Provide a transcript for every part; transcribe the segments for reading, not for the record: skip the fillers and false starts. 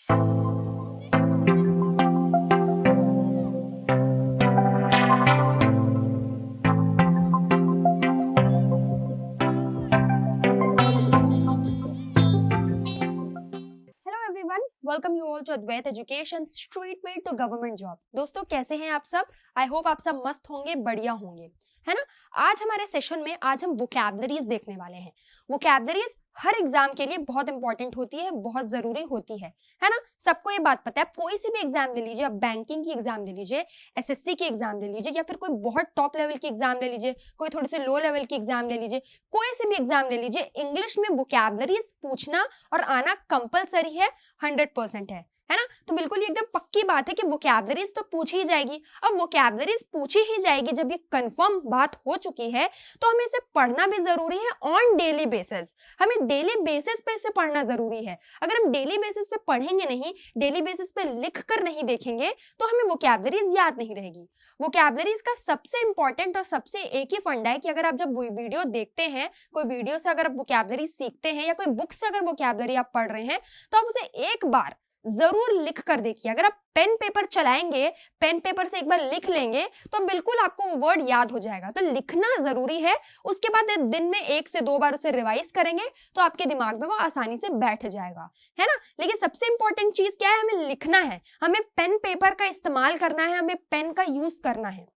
Welcome you all to Advait education street way to government job. दोस्तों कैसे हैं आप सब? आई होप आप सब मस्त होंगे, बढ़िया होंगे, है ना। आज हमारे सेशन में आज हम वोकैबुलरीज देखने वाले हैं। वोकैबुलरीज हर एग्जाम के लिए बहुत इंपॉर्टेंट होती है, बहुत जरूरी होती है ना। सबको ये बात पता है। आप कोई सी भी एग्जाम ले लीजिए, आप बैंकिंग की एग्जाम ले लीजिए, एसएससी की एग्जाम ले लीजिए, या फिर कोई बहुत टॉप लेवल की एग्जाम ले लीजिए, कोई थोड़ी सी लो लेवल की एग्जाम ले लीजिए, कोई सी भी एग्जाम ले लीजिए, इंग्लिश में वोकैबुलरीज पूछना और आना कंपलसरी है, 100% है ना। तो बिल्कुल ये एकदम पक्की बात है कि वोकैबुलरीज तो पूछी ही जाएगी। अब वोकैबुलरीज पूछी ही जाएगी, जब ये कंफर्म बात हो चुकी है तो हमें इसे पढ़ना भी जरूरी है ऑन डेली बेसिस। हमें डेली बेसिस पे इसे पढ़ना जरूरी है। अगर हम डेली बेसिस पे पढ़ेंगे नहीं, डेली बेसिस पे लिख कर नहीं देखेंगे, तो हमें वोकैबुलरीज याद नहीं रहेगी। वोकैबुलरीज का सबसे इंपॉर्टेंट और सबसे एक ही फंडा है कि अगर आप जब वीडियो देखते हैं, कोई वीडियो से अगर आप वोकैबुलरी सीखते हैं, या कोई बुक से अगर वोकैबुलरी आप पढ़ रहे हैं, तो आप उसे एक बार जरूर लिख कर देखिए। अगर आप पेन पेपर चलाएंगे, पेन पेपर से एक बार लिख लेंगे, तो बिल्कुल आपको वो वर्ड याद हो जाएगा। तो लिखना जरूरी है। उसके बाद दिन में 1 से 2 बार उसे रिवाइज करेंगे तो आपके दिमाग में वो आसानी से बैठ जाएगा, है ना। लेकिन सबसे इंपॉर्टेंट चीज क्या है? हमें लिखना है, हमें पेन पेपर का इस्तेमाल करना है, हमें पेन का यूज करना है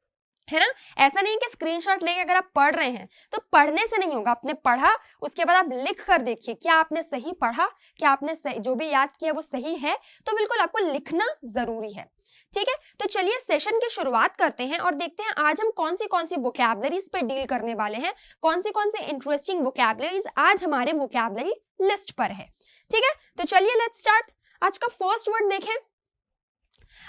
ना। ऐसा नहीं कि स्क्रीनशॉट लेके अगर आप पढ़ रहे हैं तो पढ़ने से नहीं होगा। आपने पढ़ा, उसके बाद आप लिख कर देखिए क्या आपने सही पढ़ा, क्या आपने जो भी याद किया वो सही है। तो बिल्कुल आपको लिखना जरूरी है, ठीक है। तो चलिए सेशन की शुरुआत करते हैं और देखते हैं आज हम कौन सी वोकैबुलरीज पे डील करने वाले हैं, कौन सी इंटरेस्टिंग वोकैबुलरीज आज हमारे वोकैबुलरी लिस्ट पर है, ठीक है। तो चलिए लेट्स स्टार्ट। आज का फर्स्ट वर्ड देखें।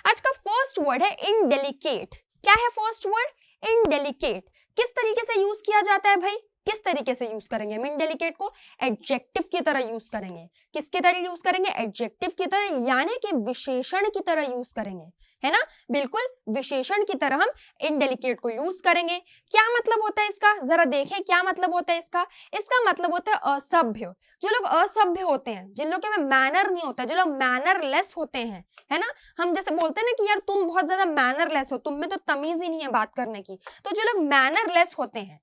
आज का फर्स्ट वर्ड है इनडेलिकेट। क्या है फर्स्ट वर्ड? इनडेलिकेट। किस तरीके से यूज किया जाता है भाई? किस तरीके से यूज करेंगे हम इनडेलिकेट को? एडजेक्टिव की तरह यूज करेंगे। किसकी तरह यूज करेंगे? एडजेक्टिव की तरह, यानी कि विशेषण की तरह यूज करेंगे, है ना। बिल्कुल विशेषण की तरह हम इनडेलिकेट को यूज करेंगे। क्या मतलब होता है इसका? जरा देखें क्या मतलब होता है इसका। इसका मतलब होता है असभ्य। जो लोग असभ्य होते हैं, जिन लोगों में मैनर नहीं होता, जो लोग मैनरलेस होते हैं, है ना। हम जैसे बोलते हैं ना कि यार तुम बहुत ज्यादा मैनरलेस हो, तुम में तो तमीज ही नहीं है बात करने की। तो जो लोग मैनरलेस होते हैं,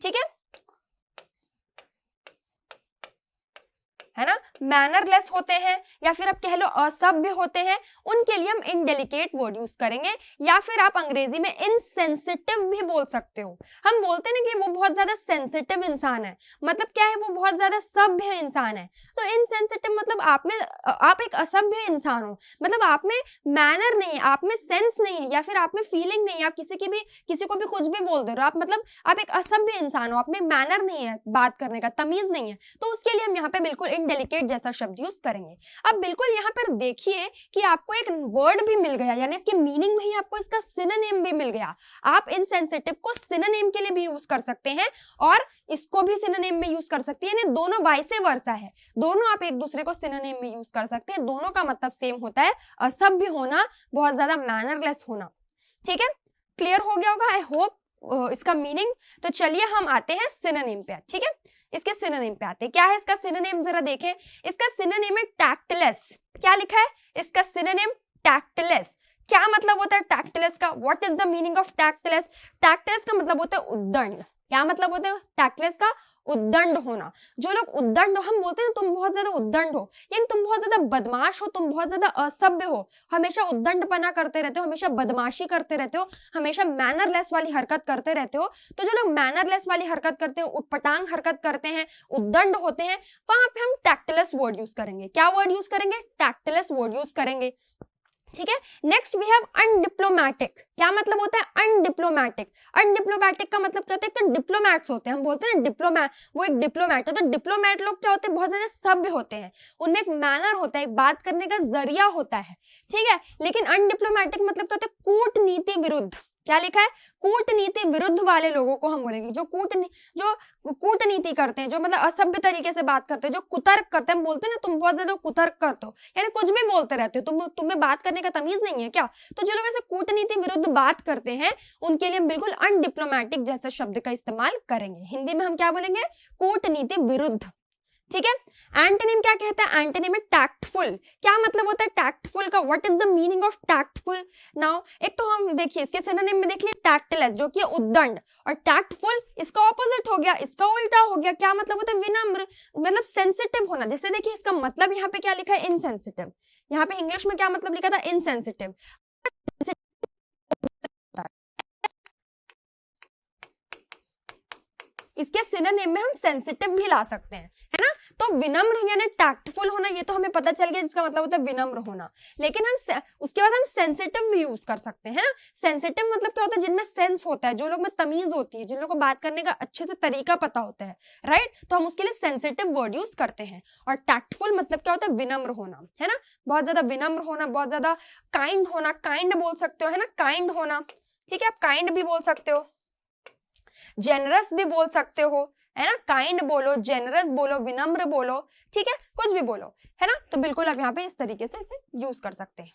ठीक है ना, मैनरलेस होते हैं, या फिर आप कह लो असभ्य होते हैं, उनके लिए हम इनडेलिकेट वर्ड यूज करेंगे। या फिर आप अंग्रेजी में इनसेंसिटिव भी बोल सकते हो। हम बोलते हैं ना कि वो बहुत ज्यादा सेंसिटिव इंसान है, मतलब क्या है? वो बहुत ज्यादा सभ्य इंसान है। तो इनसेंसिटिव मतलब आप एक असभ्य इंसान हो, मतलब आप में मैनर नहीं है, आप में सेंस नहीं है, या फिर आप में फीलिंग नहीं है। आप किसी को भी कुछ भी बोल दे रहे हो, आप मतलब आप एक असभ्य इंसान हो, आप में मैनर नहीं है, बात करने का तमीज नहीं है। तो उसके लिए हम यहाँ पे बिल्कुल इनडेलिकेट जैसा शब्द यूज करेंगे। अब बिल्कुल यहाँ पर देखिए कि आपको एक वर्ड भी मिल गया, यानी इसके मीनिंग में ही आपको इसका सिनोनिम भी मिल गया। आप इनसेंसिटिव को सिनोनिम के लिए भी यूज कर सकते हैं और इसको भी सिनोनिम में यूज कर सकते हैं, यानी दोनों वाइसे वर्सा है। दोनों आप एक दूसरे को सिनोनिम में यूज कर सकते हैं। दोनों का मतलब सेम होता है, असभ्य होना, बहुत ज्यादा मैनरलेस होना, ठीक है। क्लियर हो गया होगा आई होप इसका मीनिंग। तो चलिए हम आते हैं सिनोनिम पे, ठीक है। इसके सिनोनिम पे आते हैं। क्या है इसका सिनोनिम? जरा देखें। इसका सिनोनिम है टैक्टलेस। क्या लिखा है? इसका सिनोनिम टैक्टलेस। क्या मतलब होता है टैक्टलेस का? What is the meaning of tactless? Tactless का मतलब होता है उद्दंड। क्या मतलब होता है टैक्टलेस का? उद्दंड होना। जो लोग उद्दंड, हम बोलते हैं ना तुम बहुत ज्यादा उद्दंड हो, यानी तुम बहुत ज्यादा बदमाश हो, तुम बहुत ज्यादा असभ्य हो, हमेशा उद्दंडपना करते रहते हो, हमेशा बदमाशी करते रहते हो, हमेशा मैनरलेस वाली हरकत करते रहते हो। तो जो लोग मैनरलेस वाली हरकत करते हो, उटपटांग हरकत करते हैं, उद्दंड होते हैं, वहां पे हम टैक्टलेस वर्ड यूज करेंगे। क्या वर्ड यूज करेंगे? टैक्टलेस वर्ड यूज करेंगे, ठीक है। Next we have undiplomatic. क्या मतलब होता है अनडिप्लोमैटिक? अनडिप्लोमैटिक का मतलब क्या होता है? तो डिप्लोमैट्स होते हैं, हम बोलते हैं डिप्लोमैट, वो एक डिप्लोमैट है। तो डिप्लोमैट लोग क्या होते हैं? बहुत ज्यादा सभ्य होते हैं, उनमें एक मैनर होता है, एक बात करने का जरिया होता है, ठीक है। लेकिन अनडिप्लोमैटिक मतलब क्या होता है? कूटनीति विरुद्ध। क्या लिखा है? कूटनीति विरुद्ध वाले लोगों को हम बोलेंगे। जो कूटनीति करते हैं, जो मतलब असभ्य तरीके से बात करते हैं, जो कुतर्क करते हैं, हम बोलते हैं ना तुम बहुत ज्यादा कुतर्क करते हो, यानी कुछ भी बोलते रहते हो, तुम्हें बात करने का तमीज नहीं है क्या? तो जो लोग ऐसे कूटनीति विरुद्ध बात करते हैं, उनके लिए हम बिल्कुल अनडिप्लोमैटिक जैसे शब्द का इस्तेमाल करेंगे। हिंदी में हम क्या बोलेंगे? कूटनीति विरुद्ध, ठीक है। एंटोनिम क्या कहता है? एंटोनिम है टैक्टफुल। क्या मतलब होता है टैक्टफुल का? What is the meaning of tactful? Now एक तो हम देखिए इसके सिनोनिम में देख लिए टैक्टलेस जो कि उद्दंड, और टैक्टफुल इसका ऑपोजिट हो गया, इसका उल्टा हो गया। क्या मतलब होता है? विनम्र, मतलब सेंसिटिव होना। जैसे देखिए इसका मतलब यहाँ पे क्या लिखा है? इनसेंसिटिव। यहाँ पे इंग्लिश में क्या मतलब लिखा था? इनसेंसिटिव। इसके सिनोनिम में हम सेंसिटिव भी ला सकते हैं, है ना। तो विनम्र यानी टैक्टफुल होना, ये तो हमें पता चल गया जिसका मतलब होता है विनम्र होना। लेकिन हम उसके बाद हम सेंसिटिव भी यूज कर सकते हैं, है ना। सेंसिटिव मतलब क्या होता है? जिनमें सेंस होता है, जो लोग में तमीज होती है, जिन लोगों को बात करने का अच्छे से तरीका पता होता है, राइट। तो हम उसके लिए सेंसिटिव वर्ड यूज करते हैं। और टैक्टफुल मतलब क्या होता है? विनम्र होना, है ना। बहुत ज्यादा विनम्र होना, बहुत ज्यादा काइंड होना, काइंड बोल सकते हो, है ना, काइंड होना। ठीक है, आप काइंड भी बोल सकते हो, जेनरस भी बोल सकते हो, है ना। काइंड बोलो, जेनरस बोलो, विनम्र बोलो, ठीक है, कुछ भी बोलो, है ना। तो बिल्कुल आप यहाँ पे इस तरीके से इसे यूज कर सकते हैं।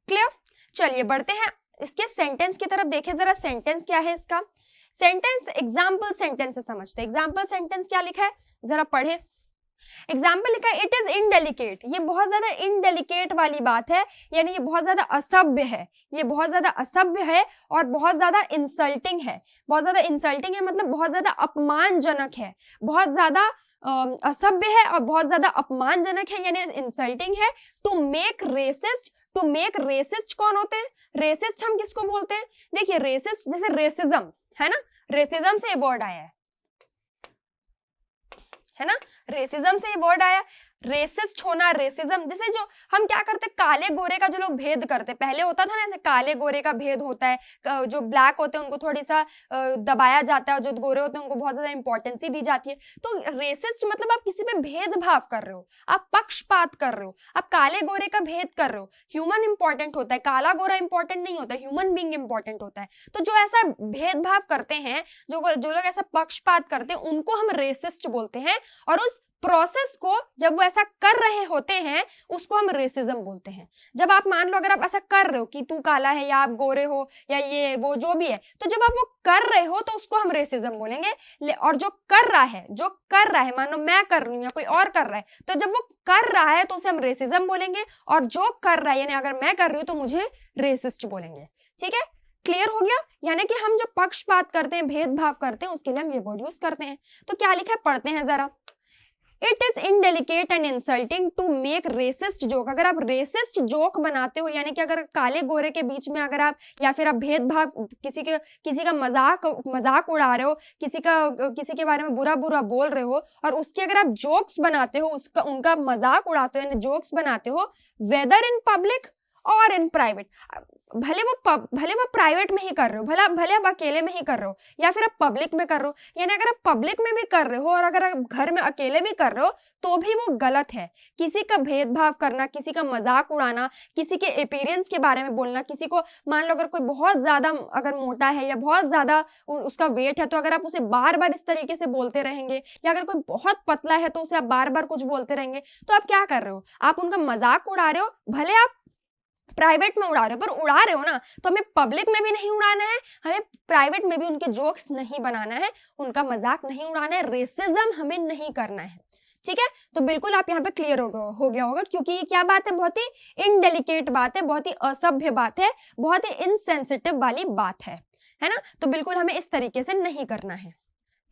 क्लियर? चलिए बढ़ते हैं इसके सेंटेंस की तरफ। देखें जरा सेंटेंस क्या है इसका। सेंटेंस एग्जाम्पल सेंटेंस से समझते हैं। एग्जाम्पल सेंटेंस क्या लिखा है जरा पढ़े। एग्जाम्पल लिखा है इट इज इनडेलिकेट। ये बहुत ज्यादा इनडेलिकेट वाली बात है, यानी ये बहुत ज्यादा असभ्य है, ये बहुत ज्यादा असभ्य है और बहुत ज्यादा इंसल्टिंग है। बहुत ज्यादा इंसल्टिंग है मतलब बहुत ज्यादा अपमानजनक है, बहुत ज्यादा असभ्य है और बहुत ज्यादा अपमानजनक है, यानी इंसल्टिंग है। To make racist, to make racist कौन होते हैं? रेसिस्ट हम किसको बोलते हैं? देखिए रेसिस्ट जैसे रेसिज्म, है ना, रेसिज्म से ये वर्ड आया है ना, रेसिज्म से ये वर्ड आया। रेसिस्ट होना, रेसिज्म, जैसे जो हम क्या करते, काले गोरे का जो लोग भेद करते, पहले होता था ना ऐसे काले गोरे का भेद होता है, जो ब्लैक होते हैं उनको थोड़ी सा दबाया जाता है, जो गोरे होते हैं उनको बहुत ज्यादा इंपॉर्टेंस दी जाती है। तो रेसिस्ट मतलब आप किसी पे भेदभाव कर रहे हो, आप पक्षपात कर रहे हो, आप काले गोरे का भेद कर रहे हो। ह्यूमन इंपॉर्टेंट होता है, काला गोरा इंपॉर्टेंट नहीं होता, ह्यूमन बीइंग इंपॉर्टेंट होता है। तो जो ऐसा भेदभाव करते हैं, जो लोग ऐसा पक्षपात करते हैं, उनको हम रेसिस्ट बोलते हैं। और उस प्रोसेस को जब वो ऐसा कर रहे होते हैं उसको हम रेसिज्म बोलते हैं। जब आप मान लो अगर आप ऐसा कर रहे हो कि तू काला है या आप गोरे हो या ये वो जो भी है, तो जब आप वो कर रहे हो तो उसको हम रेसिज्म बोलेंगे। और जो कर रहा है, मान लो मैं कर रही हूँ या कोई और कर रहा है, तो जब वो कर रहा है तो उसे हम रेसिज्म बोलेंगे। और जो कर रहा है यानी अगर मैं कर रही हूँ तो मुझे रेसिस्ट बोलेंगे। ठीक है, क्लियर हो गया। यानी कि हम जो पक्षपात करते हैं, भेदभाव करते हैं, उसके लिए हम ये वर्ड यूज करते हैं। तो क्या लिखा है पढ़ते हैं जरा। It is indelicate and insulting to make racist joke. अगर आप रेसिस्ट जोक बनाते हो, यानी कि अगर काले गोरे के बीच में अगर आप या फिर आप भेदभाव, किसी का मजाक उड़ा रहे हो, किसी के बारे में बुरा बोल रहे हो और उसके अगर आप जोक्स बनाते हो, उनका मजाक उड़ाते हो यानी जोक्स बनाते हो, वेदर इन पब्लिक और इन प्राइवेट, भले वो प्राइवेट में ही कर रहे हो, भले आप अकेले में ही कर रहे हो या फिर आप पब्लिक में कर रहे हो, यानी अगर आप पब्लिक में भी कर रहे हो और अगर आप घर में अकेले भी कर रहे हो तो भी वो गलत है। किसी का भेदभाव करना, किसी का मजाक उड़ाना, किसी के अपीयरेंस के बारे में बोलना, किसी को मान लो अगर कोई बहुत ज्यादा अगर मोटा है या बहुत ज्यादा उसका वेट है तो अगर आप उसे बार बार इस तरीके से बोलते रहेंगे, या अगर कोई बहुत पतला है तो उसे आप बार बार कुछ बोलते रहेंगे, तो आप क्या कर रहे हो? आप उनका मजाक उड़ा रहे हो। भले आप प्राइवेट में उड़ा रहे हो, पर उड़ा रहे हो ना, तो हमें पब्लिक में भी नहीं उड़ाना है, हमें प्राइवेट में भी उनके जोक्स नहीं बनाना है, उनका मजाक नहीं उड़ाना है, रेसिज्म हमें नहीं करना है। ठीक है, तो बिल्कुल आप यहाँ पे क्लियर हो गया होगा, क्योंकि ये क्या बात है, बहुत ही इनडेलिकेट बात है, बहुत ही असभ्य बात है, बहुत ही इनसेंसिटिव वाली बात है ना। तो बिल्कुल हमें इस तरीके से नहीं करना है।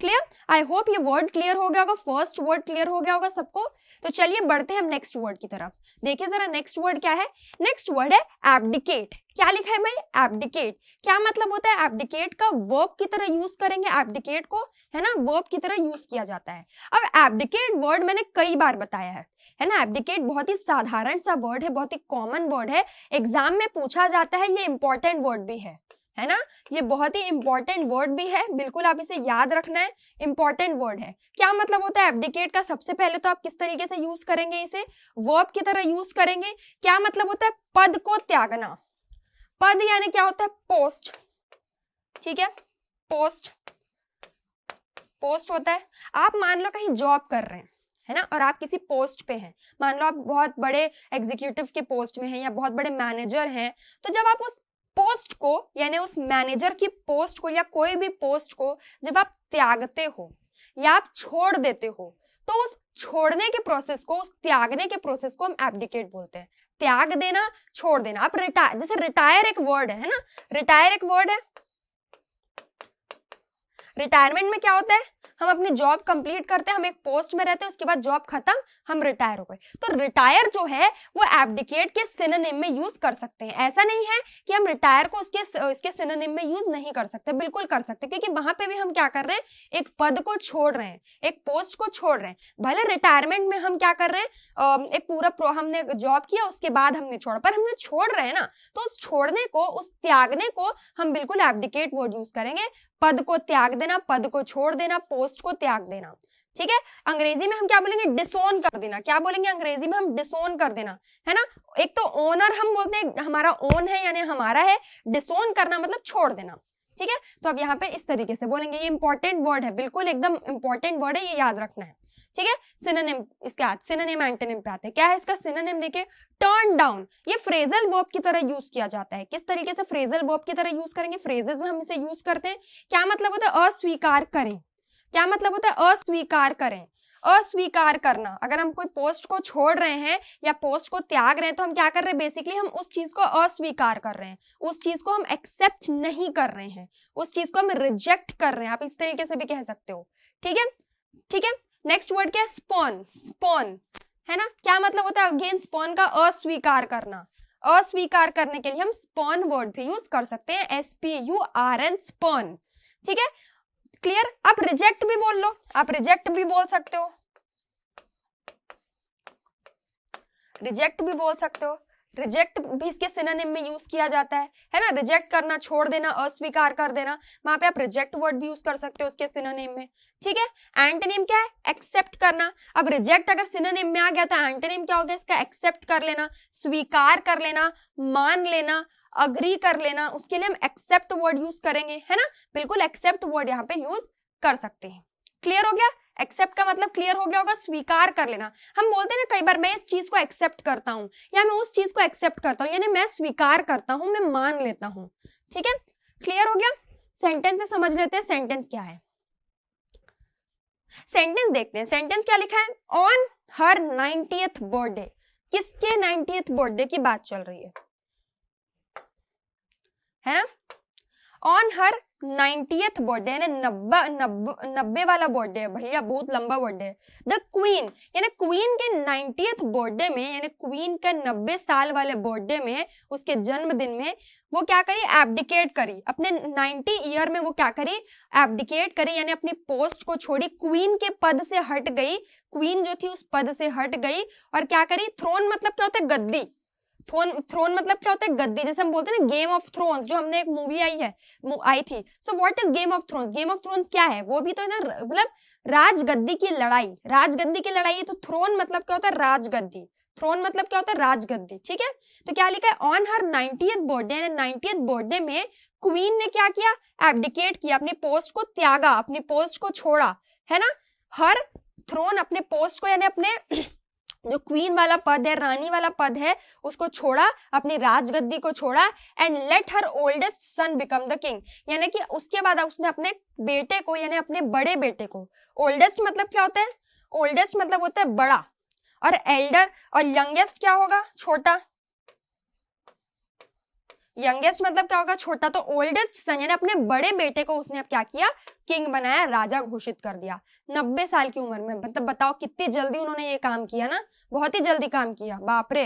क्लियर? आई होप ये वर्ड क्लियर हो गया होगा, फर्स्ट वर्ड क्लियर हो गया होगा सबको। तो चलिए बढ़ते हैं हम नेक्स्ट वर्ड की तरफ। देखिए जरा नेक्स्ट वर्ड क्या है। नेक्स्ट वर्ड है एब्डिकेट। क्या लिखा है भाई? एब्डिकेट। क्या मतलब होता है? एब्डिकेट का वर्ब की तरह यूज करेंगे एब्डिकेट को, है ना, वर्ब की तरह यूज किया जाता है। अब एब्डिकेट वर्ड मैंने कई बार बताया है ना। एब्डिकेट बहुत ही साधारण सा वर्ड है, बहुत ही कॉमन वर्ड है, एग्जाम में पूछा जाता है, ये इंपॉर्टेंट वर्ड भी है ना, ये बहुत ही इंपॉर्टेंट वर्ड भी है, बिल्कुल आप इसे याद रखना है, इंपॉर्टेंट वर्ड है। क्या मतलब होता है एब्डिकेट का? सबसे पहले तो आप किस तरीके से यूज करेंगे, इसे वर्ब की तरह यूज करेंगे। क्या मतलब होता है? पद को त्यागना। पद यानी क्या होता है? पोस्ट। ठीक है, पोस्ट होता है। आप मान लो कहीं जॉब कर रहे हैं, है ना, और आप किसी पोस्ट पे हैं, मान लो आप बहुत बड़े एग्जीक्यूटिव के पोस्ट में हैं या बहुत बड़े मैनेजर हैं, तो जब आप उस पोस्ट को यानी उस मैनेजर की पोस्ट को या कोई भी पोस्ट को जब आप त्यागते हो या आप छोड़ देते हो, तो उस छोड़ने के प्रोसेस को, उस त्यागने के प्रोसेस को हम एब्डिकेट बोलते हैं। त्याग देना, छोड़ देना। अब रिटायर, जैसे रिटायर एक वर्ड है ना, रिटायर एक वर्ड है। रिटायरमेंट में क्या होता है, हम अपनी जॉब कंप्लीट करते हैं, हम एक पोस्ट में रहते हैं, उसके बाद जॉब खत्म, हम रिटायर हो गए। तो रिटायर जो है वो एब्डिकेट के सिनोनिम में यूज कर सकते हैं। ऐसा नहीं है कि हम रिटायर को उसके सिनोनिम में यूज नहीं कर सकते, बिल्कुल कर सकते, क्योंकि वहां पे भी हम क्या कर रहे हैं, एक पद को छोड़ रहे हैं, एक पोस्ट को छोड़ रहे हैं। भले रिटायरमेंट में हम क्या कर रहे हैं, एक पूरा हमने जॉब किया, उसके बाद हमने छोड़ा, पर हमने छोड़ रहे हैं ना, तो उस छोड़ने को, उस त्यागने को हम बिल्कुल एब्डिकेट वर्ड यूज करेंगे। पद को त्याग देना, पद को छोड़ देना, पोस्ट को त्याग देना। ठीक है, अंग्रेजी में हम क्या बोलेंगे, डिसोन कर देना। क्या बोलेंगे अंग्रेजी में हम, डिसोन कर देना, है ना। एक तो ओनर हम बोलते हैं, हमारा ओन है यानी हमारा है, डिसोन करना मतलब छोड़ देना। ठीक है, तो अब यहाँ पे इस तरीके से बोलेंगे, ये इंपॉर्टेंट वर्ड है, बिल्कुल एकदम इंपॉर्टेंट वर्ड है, ये याद रखना है। ठीक है, सिनोनिम, इसके बाद सिनोनिम एंटोनिम पे आते हैं। क्या है इसका सिनोनिम, देखिए, टर्न डाउन। ये फ्रेजल वर्ब की तरह यूज किया जाता है। किस तरीके से फ्रेजल वर्ब की तरह यूज करेंगे, फ्रेजेस में हम इसे यूज करते हैं। क्या मतलब होता है, अस्वीकार करें। क्या मतलब होता है, अस्वीकार करें, अस्वीकार करना। अगर हम कोई पोस्ट को छोड़ रहे हैं या पोस्ट को त्याग रहे हैं, तो हम क्या कर रहे हैं, बेसिकली हम उस चीज को अस्वीकार कर रहे हैं, उस चीज को हम एक्सेप्ट नहीं कर रहे हैं, उस चीज को हम रिजेक्ट कर रहे हैं। आप इस तरीके से भी कह सकते हो। ठीक है, ठीक है। नेक्स्ट वर्ड क्या है, स्पॉन। स्पॉन, है ना, क्या मतलब होता है, अगेन स्पॉन का अस्वीकार करना। अस्वीकार करने के लिए हम स्पॉन वर्ड भी यूज कर सकते हैं, SPURN, स्पॉन। ठीक है, क्लियर। आप रिजेक्ट भी बोल लो, आप रिजेक्ट भी बोल सकते हो, रिजेक्ट भी बोल सकते हो। रिजेक्ट भी इसके सिनोनिम में यूज किया जाता है ना। रिजेक्ट करना, छोड़ देना, अस्वीकार कर देना, वहां पे आप रिजेक्ट वर्ड भी यूज कर सकते हो उसके सिनोनिम में। ठीक है, एंटोनिम क्या है, एक्सेप्ट करना। अब रिजेक्ट अगर सिनोनिम में आ गया तो एंटोनिम क्या हो गया इसका, एक्सेप्ट कर लेना, स्वीकार कर लेना, मान लेना, अग्री कर लेना। उसके लिए हम एक्सेप्ट वर्ड यूज करेंगे, है ना। बिल्कुल एक्सेप्ट वर्ड यहाँ पे यूज कर सकते हैं। क्लियर हो गया, एक्सेप्ट का मतलब क्लियर हो गया होगा, स्वीकार कर लेना। हम बोलते हैं ना कई बार, मैं इस चीज को एक्सेप्ट करता हूं, या मैं उस चीज को एक्सेप्ट करता हूं, यानी मैं स्वीकार करता हूं, मैं मान लेता हूं। ठीक है, क्लियर हो गया। सेंटेंस से समझ लेते हैं सेंटेंस क्या है। सेंटेंस देखते हैं, सेंटेंस क्या लिखा है, ऑन हर 90th बर्थडे। किसके 90th बर्थडे की बात चल रही है ना। ऑन हर 90th बर्थडे, यानी 90 वाला बर्थडे है भैया, बहुत लंबा बर्थडे है। द क्वीन, यानी क्वीन के 90th बर्थडे में, यानी क्वीन के 90 साल वाले बर्थडे में, उसके जन्मदिन में वो क्या करी, एब्डिकेट करी। अपने 90 ईयर में वो क्या करी, एब्डिकेट करी, यानी अपनी पोस्ट को छोड़ी, क्वीन के पद से हट गई। क्वीन जो थी उस पद से हट गई और क्या करी, थ्रोन मतलब क्या होता है, गद्दी। थ्रोन मतलब क्या होता है, गद्दी। जैसे हम बोलते हैं ना गेम ऑफ थ्रोन्स, जो हमने एक मूवी आई थी। So what is game of thrones, game of thrones क्या है, वो भी तो ना मतलब राजगद्दी की लड़ाई, राजगद्दी की लड़ाई है। तो थ्रोन मतलब क्या होता है, राजगद्दी। थ्रोन मतलब क्या होता है, राजगद्दी। ठीक है, तो क्या लिखा है, on her 90th birthday, 90th birthday में क्वीन ने क्या किया, एब्डिकेट किया, अपनी पोस्ट को त्यागा, अपनी पोस्ट को छोड़ा, है ना। हर थ्रोन, अपने पोस्ट को, यानी अपने जो क्वीन वाला पद है, रानी वाला पद है, उसको छोड़ा, अपनी राजगद्दी को छोड़ा। And let her oldest son become the king, यानी कि उसके बाद उसने अपने बेटे को, यानी अपने बड़े बेटे को, ओल्डेस्ट मतलब क्या होता है, ओल्डेस्ट मतलब होता है बड़ा, और एल्डर, और यंगेस्ट क्या होगा, छोटा। यंगेस्ट मतलब क्या होगा, छोटा। तो ओल्डेस्ट सन यानी अपने बड़े बेटे को उसने अब क्या किया, किंग बनाया, राजा घोषित कर दिया 90 साल की उम्र में। मतलब बताओ कितनी जल्दी उन्होंने ये काम किया ना, बहुत ही जल्दी काम किया, बाप रे,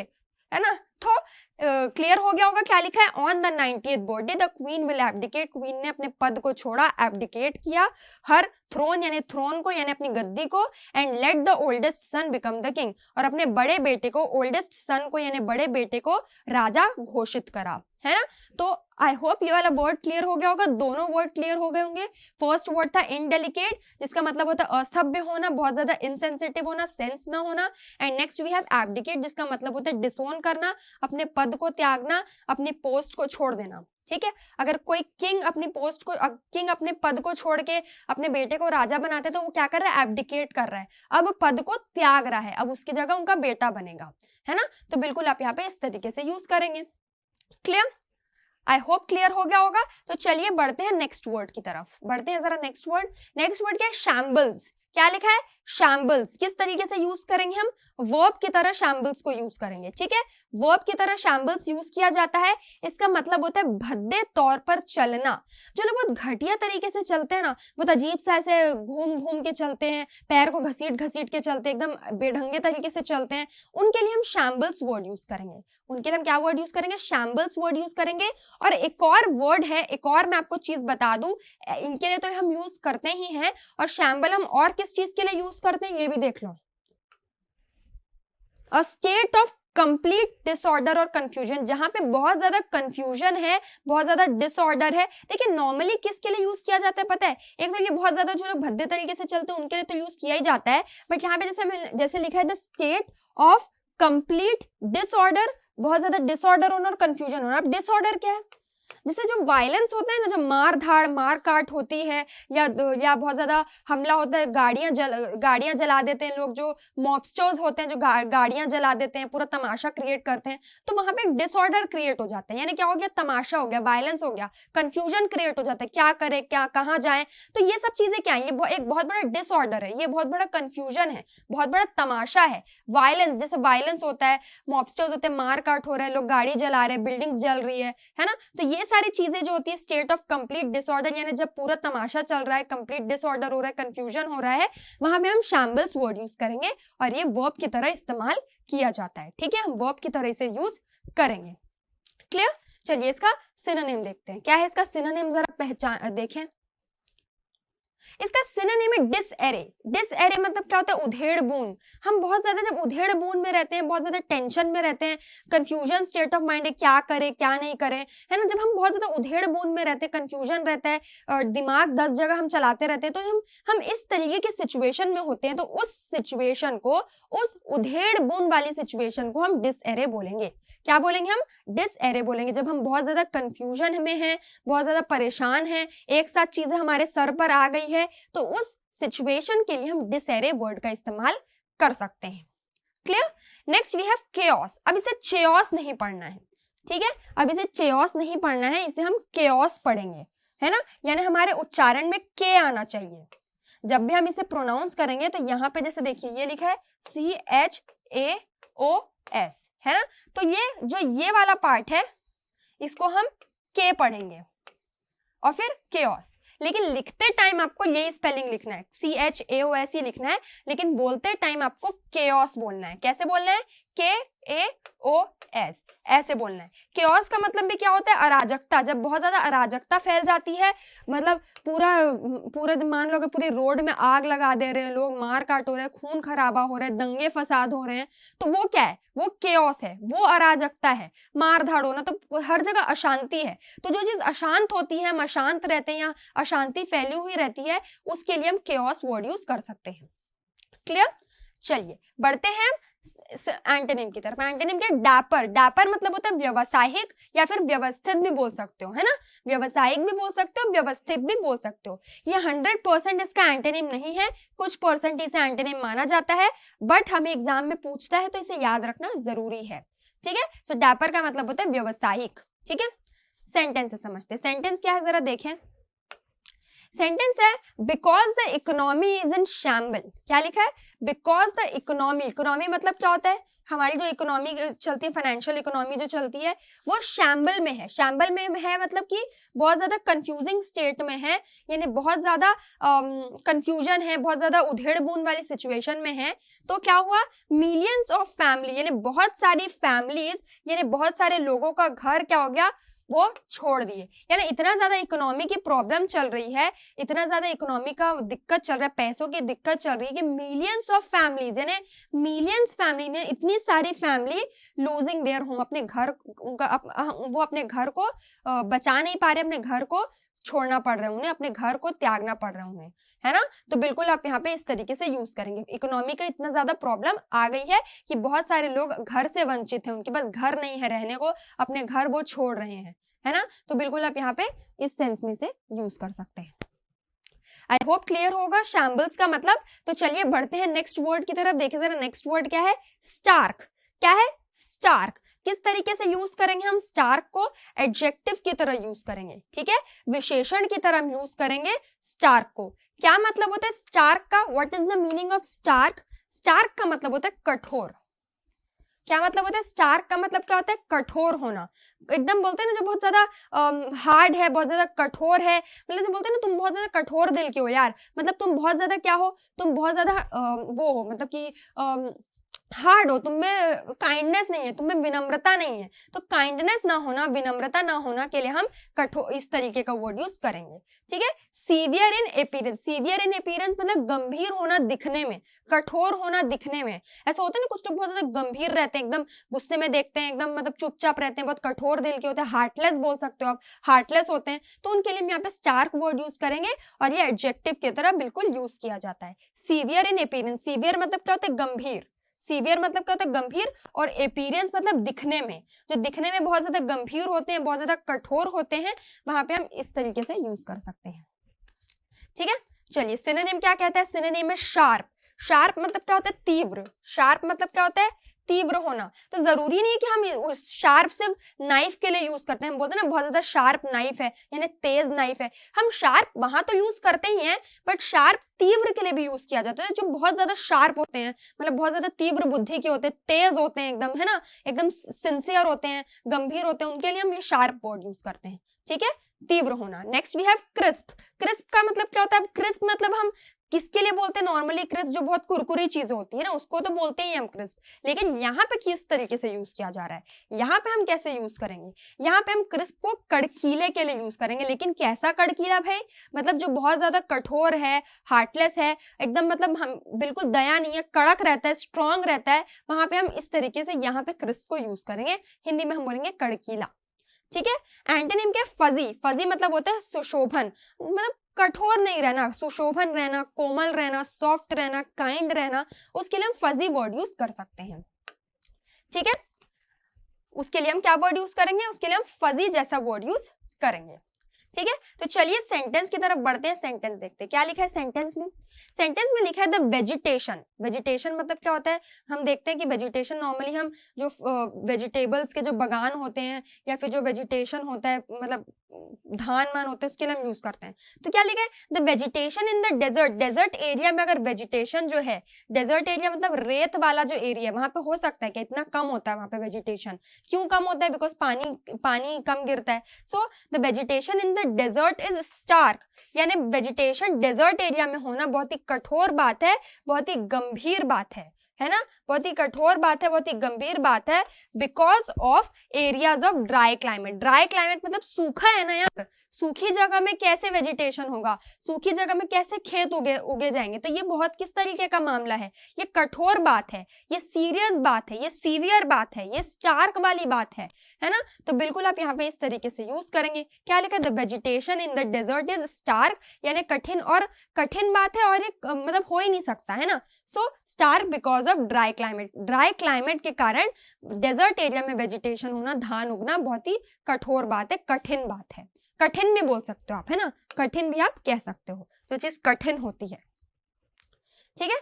है ना। तो क्लियर हो गया होगा क्या लिखा है, on the 90th birthday the queen will abdicate, queen ने अपने पद को छोड़ा, एब्डिकेट किया, हर थ्रोन यानी थ्रोन को, यानी अपनी गद्दी को, and let the oldest son become the king, और अपने बड़े बेटे को, ओल्डेस्ट सन को यानी बड़े बेटे को राजा घोषित करा, है ना। तो आई होप ये वाला वर्ड क्लियर हो गया होगा, दोनों वर्ड क्लियर हो गए होंगे। फर्स्ट वर्ड था इनडेलिकेट, जिसका मतलब होता है असभ्य होना, बहुत ज्यादा इनसेंसिटिव होना, सेंस ना होना। And next we have abdicate, जिसका मतलब होता है डिसोन करना, अपने पद को त्यागना, अपनी पोस्ट को छोड़ देना। ठीक है, अगर कोई किंग अपनी पोस्ट को, किंग अपने पद को छोड़ के अपने बेटे को राजा बनाते, तो वो क्या कर रहा है, एब्डिकेट कर रहा है, अब पद को त्याग रहा है, अब उसकी जगह उनका बेटा बनेगा, है ना। तो बिल्कुल आप यहाँ पे इस तरीके से यूज करेंगे। क्लियर, आई होप क्लियर हो गया होगा। तो चलिए बढ़ते हैं नेक्स्ट वर्ड की तरफ, बढ़ते हैं जरा नेक्स्ट वर्ड। नेक्स्ट वर्ड क्या है, शैम्बल्स। क्या लिखा है, शैम्बल्स किस तरीके से यूज करेंगे हम, वर्ब की तरह शैम्बल्स को यूज करेंगे, ठीक है। वर्ब की तरह शैम्बल्स यूज किया जाता है, इसका मतलब होता है भद्दे तौर पर चलना। जो लोग बहुत घटिया तरीके से चलते हैं ना, बहुत अजीब सा ऐसे घूम घूम के चलते हैं, पैर को घसीट घसीट के चलते हैं, एकदम बेढंगे तरीके से चलते हैं, उनके लिए हम शैम्बल्स वर्ड यूज करेंगे। उनके लिए हम क्या वर्ड यूज करेंगे, शैम्बल्स वर्ड यूज करेंगे। और एक और वर्ड है, एक और मैं आपको चीज बता दूं, इनके लिए तो हम यूज करते ही हैं, और शैम्बल हम और किस चीज के लिए यूज करते हैं ये भी देख लो। A state of complete disorder और कंफ्यूजन, जहां पे बहुत ज्यादा कंफ्यूजन है, बहुत ज्यादा डिसऑर्डर है। देखिए नॉर्मली किसके लिए यूज किया जाता है पता है, एक तो ये बहुत ज्यादा जो लोग भद्दे तरीके से चलते हैं उनके लिए तो यूज किया ही जाता है, बट यहाँ पे जैसे लिखा है the state of complete disorder, बहुत ज्यादा डिसऑर्डर होना और कंफ्यूजन होना। अब डिसऑर्डर क्या है, जैसे जो वायलेंस होता है ना, जो मार धाड़ मार काट होती है, या बहुत ज्यादा हमला होता है, गाड़ियां जला देते हैं लोग, जो मॉबस्टर्स होते हैं जो गाड़ियां जला देते हैं, पूरा तमाशा क्रिएट करते हैं, तो वहां पे एक डिसऑर्डर क्रिएट हो जाता है। यानी क्या हो गया, तमाशा हो गया, वायलेंस हो गया, कंफ्यूजन क्रिएट हो जाता है, क्या करे क्या कहाँ जाए। तो ये सब चीजें क्या है, ये एक बहुत बड़ा डिसऑर्डर है, ये बहुत बड़ा कंफ्यूजन है, बहुत बड़ा तमाशा है। वायलेंस, जैसे वायलेंस होता है, मॉबस्टर्स होते हैं, मार काट हो रहा है, लोग गाड़ी जला रहे हैं, बिल्डिंग्स जल रही है ना। तो ये सारी चीजें जो होती है स्टेट ऑफ कंप्लीट डिसऑर्डर, यानी जब पूरा तमाशा चल रहा है, कंप्लीट डिसऑर्डर हो रहा है, कंफ्यूजन हो रहा है, वहां पे हम शैम्बल्स वर्ड यूज करेंगे, और ये वर्ब की तरह इस्तेमाल किया जाता है, ठीक है। हम वर्ब की तरह इसे यूज करेंगे, क्लियर। चलिए इसका सिनोनिम देखते हैं, क्या है इसका सिनोनिम, जरा पहचान देखें। इसका सिनोनिम है डिसएरे। डिसएरे मतलब क्या होता है, उधेड़ बुन। हम बहुत ज्यादा जब उधेड़ बुन में रहते हैं, बहुत ज्यादा टेंशन में रहते हैं, कंफ्यूजन स्टेट ऑफ माइंड है, क्या करे क्या नहीं करे, है ना। जब हम बहुत ज्यादा उधेड़ बुन में रहते हैं, कंफ्यूजन रहता है और दिमाग 10 जगह हम चलाते रहते हैं, तो हम इस तरीके की सिचुएशन में होते हैं, तो उस सिचुएशन को, उस उधेड़ बुन वाली सिचुएशन को हम डिसएरे बोलेंगे। क्या बोलेंगे हम, डिसएरे बोलेंगे। जब हम बहुत ज्यादा कंफ्यूजन में हैं, बहुत ज्यादा परेशान हैं, एक साथ चीजें हमारे सर पर आ गई है, तो उस सिचुएशन के लिए हम डिसएरे वर्ड का इस्तेमाल कर सकते हैं, clear. Next we have chaos. अब इसे चेओस नहीं पढ़ना है, ठीक है, अब इसे चेओस नहीं पढ़ना है, इसे हम केओस पढ़ेंगे, है ना। यानी हमारे उच्चारण में के आना चाहिए जब भी हम इसे प्रोनाउंस करेंगे। तो यहाँ पे जैसे देखिए ये लिखा है CHAOS, है ना। तो ये वाला पार्ट है, इसको हम के पढ़ेंगे और फिर केओस। लेकिन लिखते टाइम आपको यही स्पेलिंग लिखना है, CHAOS ही लिखना है, लेकिन बोलते टाइम आपको केओस बोलना है। कैसे बोलना है, KAOS, ऐसे बोलना है। केओस का मतलब भी क्या होता है, अराजकता। जब बहुत ज्यादा अराजकता फैल जाती है, मतलब पूरा मान लो कि पूरी रोड में आग लगा दे रहे हैं लोग, मार काट हो रहे हैं, खून खराबा हो रहा है, दंगे फसाद हो रहे हैं, तो वो क्या है, वो केओस है, वो अराजकता है, मार धाड़ होना, तो हर जगह अशांति है। तो जो चीज अशांत होती है, हम अशांत रहते हैं या अशांति फैली हुई रहती है, उसके लिए हम केओस वर्ड यूज कर सकते हैं, क्लियर। चलिए बढ़ते हैं एंटोनिम की तरफ। एंटोनिम क्या, डैपर। डैपर मतलब होता है व्यवसायिक या फिर व्यवस्थित भी बोल सकते हो, है ना। व्यवसायिक भी बोल सकते हो, व्यवस्थित भी बोल सकते हो। ये 100% इसका एंटोनिम नहीं है, कुछ परसेंट इसे एंटोनिम माना जाता है, बट हमें एग्जाम में पूछता है तो इसे याद रखना जरूरी है, ठीक है। सो डैपर का मतलब होता है व्यवसायिक, ठीक है। सेंटेंस से समझते हैं, सेंटेंस क्या है जरा देखें। सेंटेंस है because the economy is in shamble. क्या लिखा है, बिकॉज द इकोनॉमी। इकोनॉमी मतलब क्या होता है, हमारी जो इकोनॉमी चलती है, फाइनेंशियल इकोनॉमी जो चलती है, वो शैम्बल में है। शैम्बल में है मतलब कि बहुत ज्यादा कंफ्यूजिंग स्टेट में है, यानी बहुत ज्यादा कंफ्यूजन है, बहुत ज्यादा उधेड़ बुन वाली सिचुएशन में है। तो क्या हुआ, मिलियंस ऑफ फैमिली, यानी बहुत सारी फैमिलीज, यानी बहुत सारे लोगों का घर क्या हो गया, वो छोड़ दिए। यानी इतना ज्यादा इकोनॉमी की प्रॉब्लम चल रही है, इतना ज्यादा इकोनॉमी का दिक्कत चल रहा है, पैसों की दिक्कत चल रही है कि मिलियंस ऑफ फैमिलीज, यानी मिलियंस फैमिली ने, इतनी सारी फैमिली लूजिंग देयर होम, अपने घर वो अपने घर को बचा नहीं पा रहे, अपने घर को छोड़ना पड़ रहा है उन्हें, अपने घर को त्यागना पड़ रहा है उन्हें, है ना। तो बिल्कुल आप यहाँ पे इस तरीके से यूज करेंगे। इकोनॉमी का इतना ज्यादा प्रॉब्लम आ गई है कि बहुत सारे लोग घर से वंचित हैं, उनके पास घर नहीं है रहने को, अपने घर वो छोड़ रहे हैं, है ना। तो बिल्कुल आप यहाँ पे इस सेंस में से यूज कर सकते हैं। आई होप क्लियर होगा शैम्बल्स का मतलब। तो चलिए बढ़ते हैं नेक्स्ट वर्ड की तरफ। देखिए जरा नेक्स्ट वर्ड क्या है, स्टार्क। क्या है, स्टार्क। किस तरीके से यूज करेंगे हम स्टार्क को? एडजेक्टिव की तरह यूज करेंगे, ठीक है, विशेषण की तरह हम यूज करेंगे स्टार्क को। क्या मतलब होता है स्टार्क का? What is the meaning of stark? Stark का मतलब होता है कठोर। क्या मतलब होता है स्टार्क का? मतलब क्या होता है? कठोर होना। एकदम बोलते हैं ना जो बहुत ज्यादा हार्ड है, बहुत ज्यादा कठोर है, मतलब जो बोलते हैं ना तुम बहुत ज्यादा कठोर दिल के हो यार, मतलब तुम बहुत ज्यादा क्या हो, तुम बहुत ज्यादा वो हो, मतलब कि हार्ड हो, तुममें काइंडनेस नहीं है, तुममें विनम्रता नहीं है। तो काइंडनेस ना होना, विनम्रता ना होना के लिए हम कठोर इस तरीके का वर्ड यूज करेंगे, ठीक है। सीवियर इन अपीयरेंस, सीवियर इन अपीयरेंस मतलब गंभीर होना दिखने में, कठोर होना दिखने में। ऐसा होता है ना कुछ लोग बहुत ज्यादा गंभीर रहते हैं, एकदम गुस्से में देखते हैं, एकदम मतलब चुपचाप रहते हैं, बहुत कठोर दिल के होते हैं, हार्टलेस बोल सकते हो आप, हार्टलेस होते हैं, तो उनके लिए हम यहाँ पे स्टार्क वर्ड यूज करेंगे और ये एडजेक्टिव की तरह बिल्कुल यूज किया जाता है। सीवियर इन अपीयरेंस, सीवियर मतलब क्या होता है? गंभीर। सीवियर मतलब क्या होता है? गंभीर। और अपीयरेंस मतलब दिखने में, जो दिखने में बहुत ज्यादा गंभीर होते हैं, बहुत ज्यादा कठोर होते हैं, वहां पे हम इस तरीके से यूज कर सकते हैं, ठीक है। चलिए सिनोनिम क्या कहता है? सिनोनिम में शार्प। शार्प मतलब क्या होता है? तीव्र। शार्प मतलब क्या होता है? तीव्र होना। तो जरूरी नहीं है कि हम शार्प सिर्फ नाइफ के लिए यूज करते हैं। हम बोलते हैं ना बहुत ज्यादा शार्प नाइफ है, यानी तेज नाइफ है, हम शार्प वहां तो यूज करते ही हैं, बट शार्प तीव्र के लिए भी यूज किया जाता है। जो बहुत ज्यादा शार्प होते हैं, मतलब बहुत ज्यादा तीव्र बुद्धि के होते हैं, तेज होते हैं एकदम, है ना, एकदम सिंसियर होते हैं, गंभीर होते हैं, उनके लिए हम ये शार्प वर्ड यूज करते हैं, ठीक है, तीव्र होना। Next we have crisp. Crisp का मतलब क्या होता है? क्रिस्प मतलब हम किसके लिए बोलते हैं? नॉर्मली क्रिस्प जो बहुत कुरकुरी चीजें होती है ना, उसको तो बोलते ही हम क्रिस्प, लेकिन यहाँ पे किस तरीके से यूज किया जा रहा है, यहाँ पे हम कैसे यूज करेंगे? यहाँ पे हम क्रिस्प को कड़कीले के लिए यूज करेंगे, लेकिन कैसा कड़कीला भाई? मतलब जो बहुत ज्यादा कठोर है, हार्टलेस है, एकदम मतलब हम बिल्कुल दया नहीं है, कड़क रहता है, स्ट्रॉन्ग रहता है, वहां पे हम इस तरीके से यहाँ पे क्रिस्प को यूज करेंगे। हिंदी में हम बोलेंगे कड़कीला, ठीक है। एंटोनिम क्या? फजी। फजी मतलब होता है सुशोभन, मतलब कठोर नहीं रहना, सुशोभन रहना, कोमल रहना, सॉफ्ट रहना, काइंड रहना, उसके लिए हम फजी वर्ड यूज कर सकते हैं, ठीक है। उसके लिए हम क्या वर्ड यूज करेंगे? उसके लिए हम फजी जैसा वर्ड यूज करेंगे, ठीक है। तो चलिए सेंटेंस की तरफ बढ़ते हैं, सेंटेंस देखते हैं क्या लिखा है सेंटेंस में। सेंटेंस में लिखा है द वेजिटेशन। वेजिटेशन मतलब क्या होता है? हम देखते हैं कि वेजिटेशन नॉर्मली हम जो वेजिटेबल्स के जो बगान होते हैं या फिर जो वेजिटेशन होता है, मतलब धान मान होते हैं, उसके लिए हम यूज करते हैं। तो क्या लिखा है? The vegetation in the desert. Desert area में अगर वेजिटेशन जो है, डेजर्ट एरिया मतलब रेत वाला जो एरिया, वहां पे हो सकता है कि इतना कम होता है वहां पे वेजिटेशन। क्यों कम होता है? बिकॉज पानी कम गिरता है। So the vegetation in the desert is stark, यानी वेजिटेशन डेजर्ट एरिया में होना बहुत ही कठोर बात है, बहुत ही गंभीर बात है ना, बहुत ही कठोर बात है, बहुत ही गंभीर बात है, because of areas of dry climate. Dry climate मतलब सूखा है ना, यहाँ सूखी जगह में कैसे वेजिटेशन होगा, सूखी जगह में कैसे खेत उगे जाएंगे? तो ये बहुत किस तरीके का मामला है? ये कठोर बात है, ये सीरियस बात है, ये सीवियर बात है, ये स्टार्क वाली बात है ना। तो बिल्कुल आप यहाँ पे इस तरीके से यूज करेंगे। क्या लिखा? The vegetation in the desert is stark, यानी कठिन, और कठिन बात है, और ये मतलब हो ही नहीं सकता, है ना। So stark because of dry climate. Dry climate के कारण डेजर्ट एरिया में वेजिटेशन होना, धान उगना बहुत ही कठोर बात है, कठिन बात है। कठिन भी बोल सकते हो आप, है ना, कठिन भी आप कह सकते हो, तो चीज कठिन होती है, ठीक है।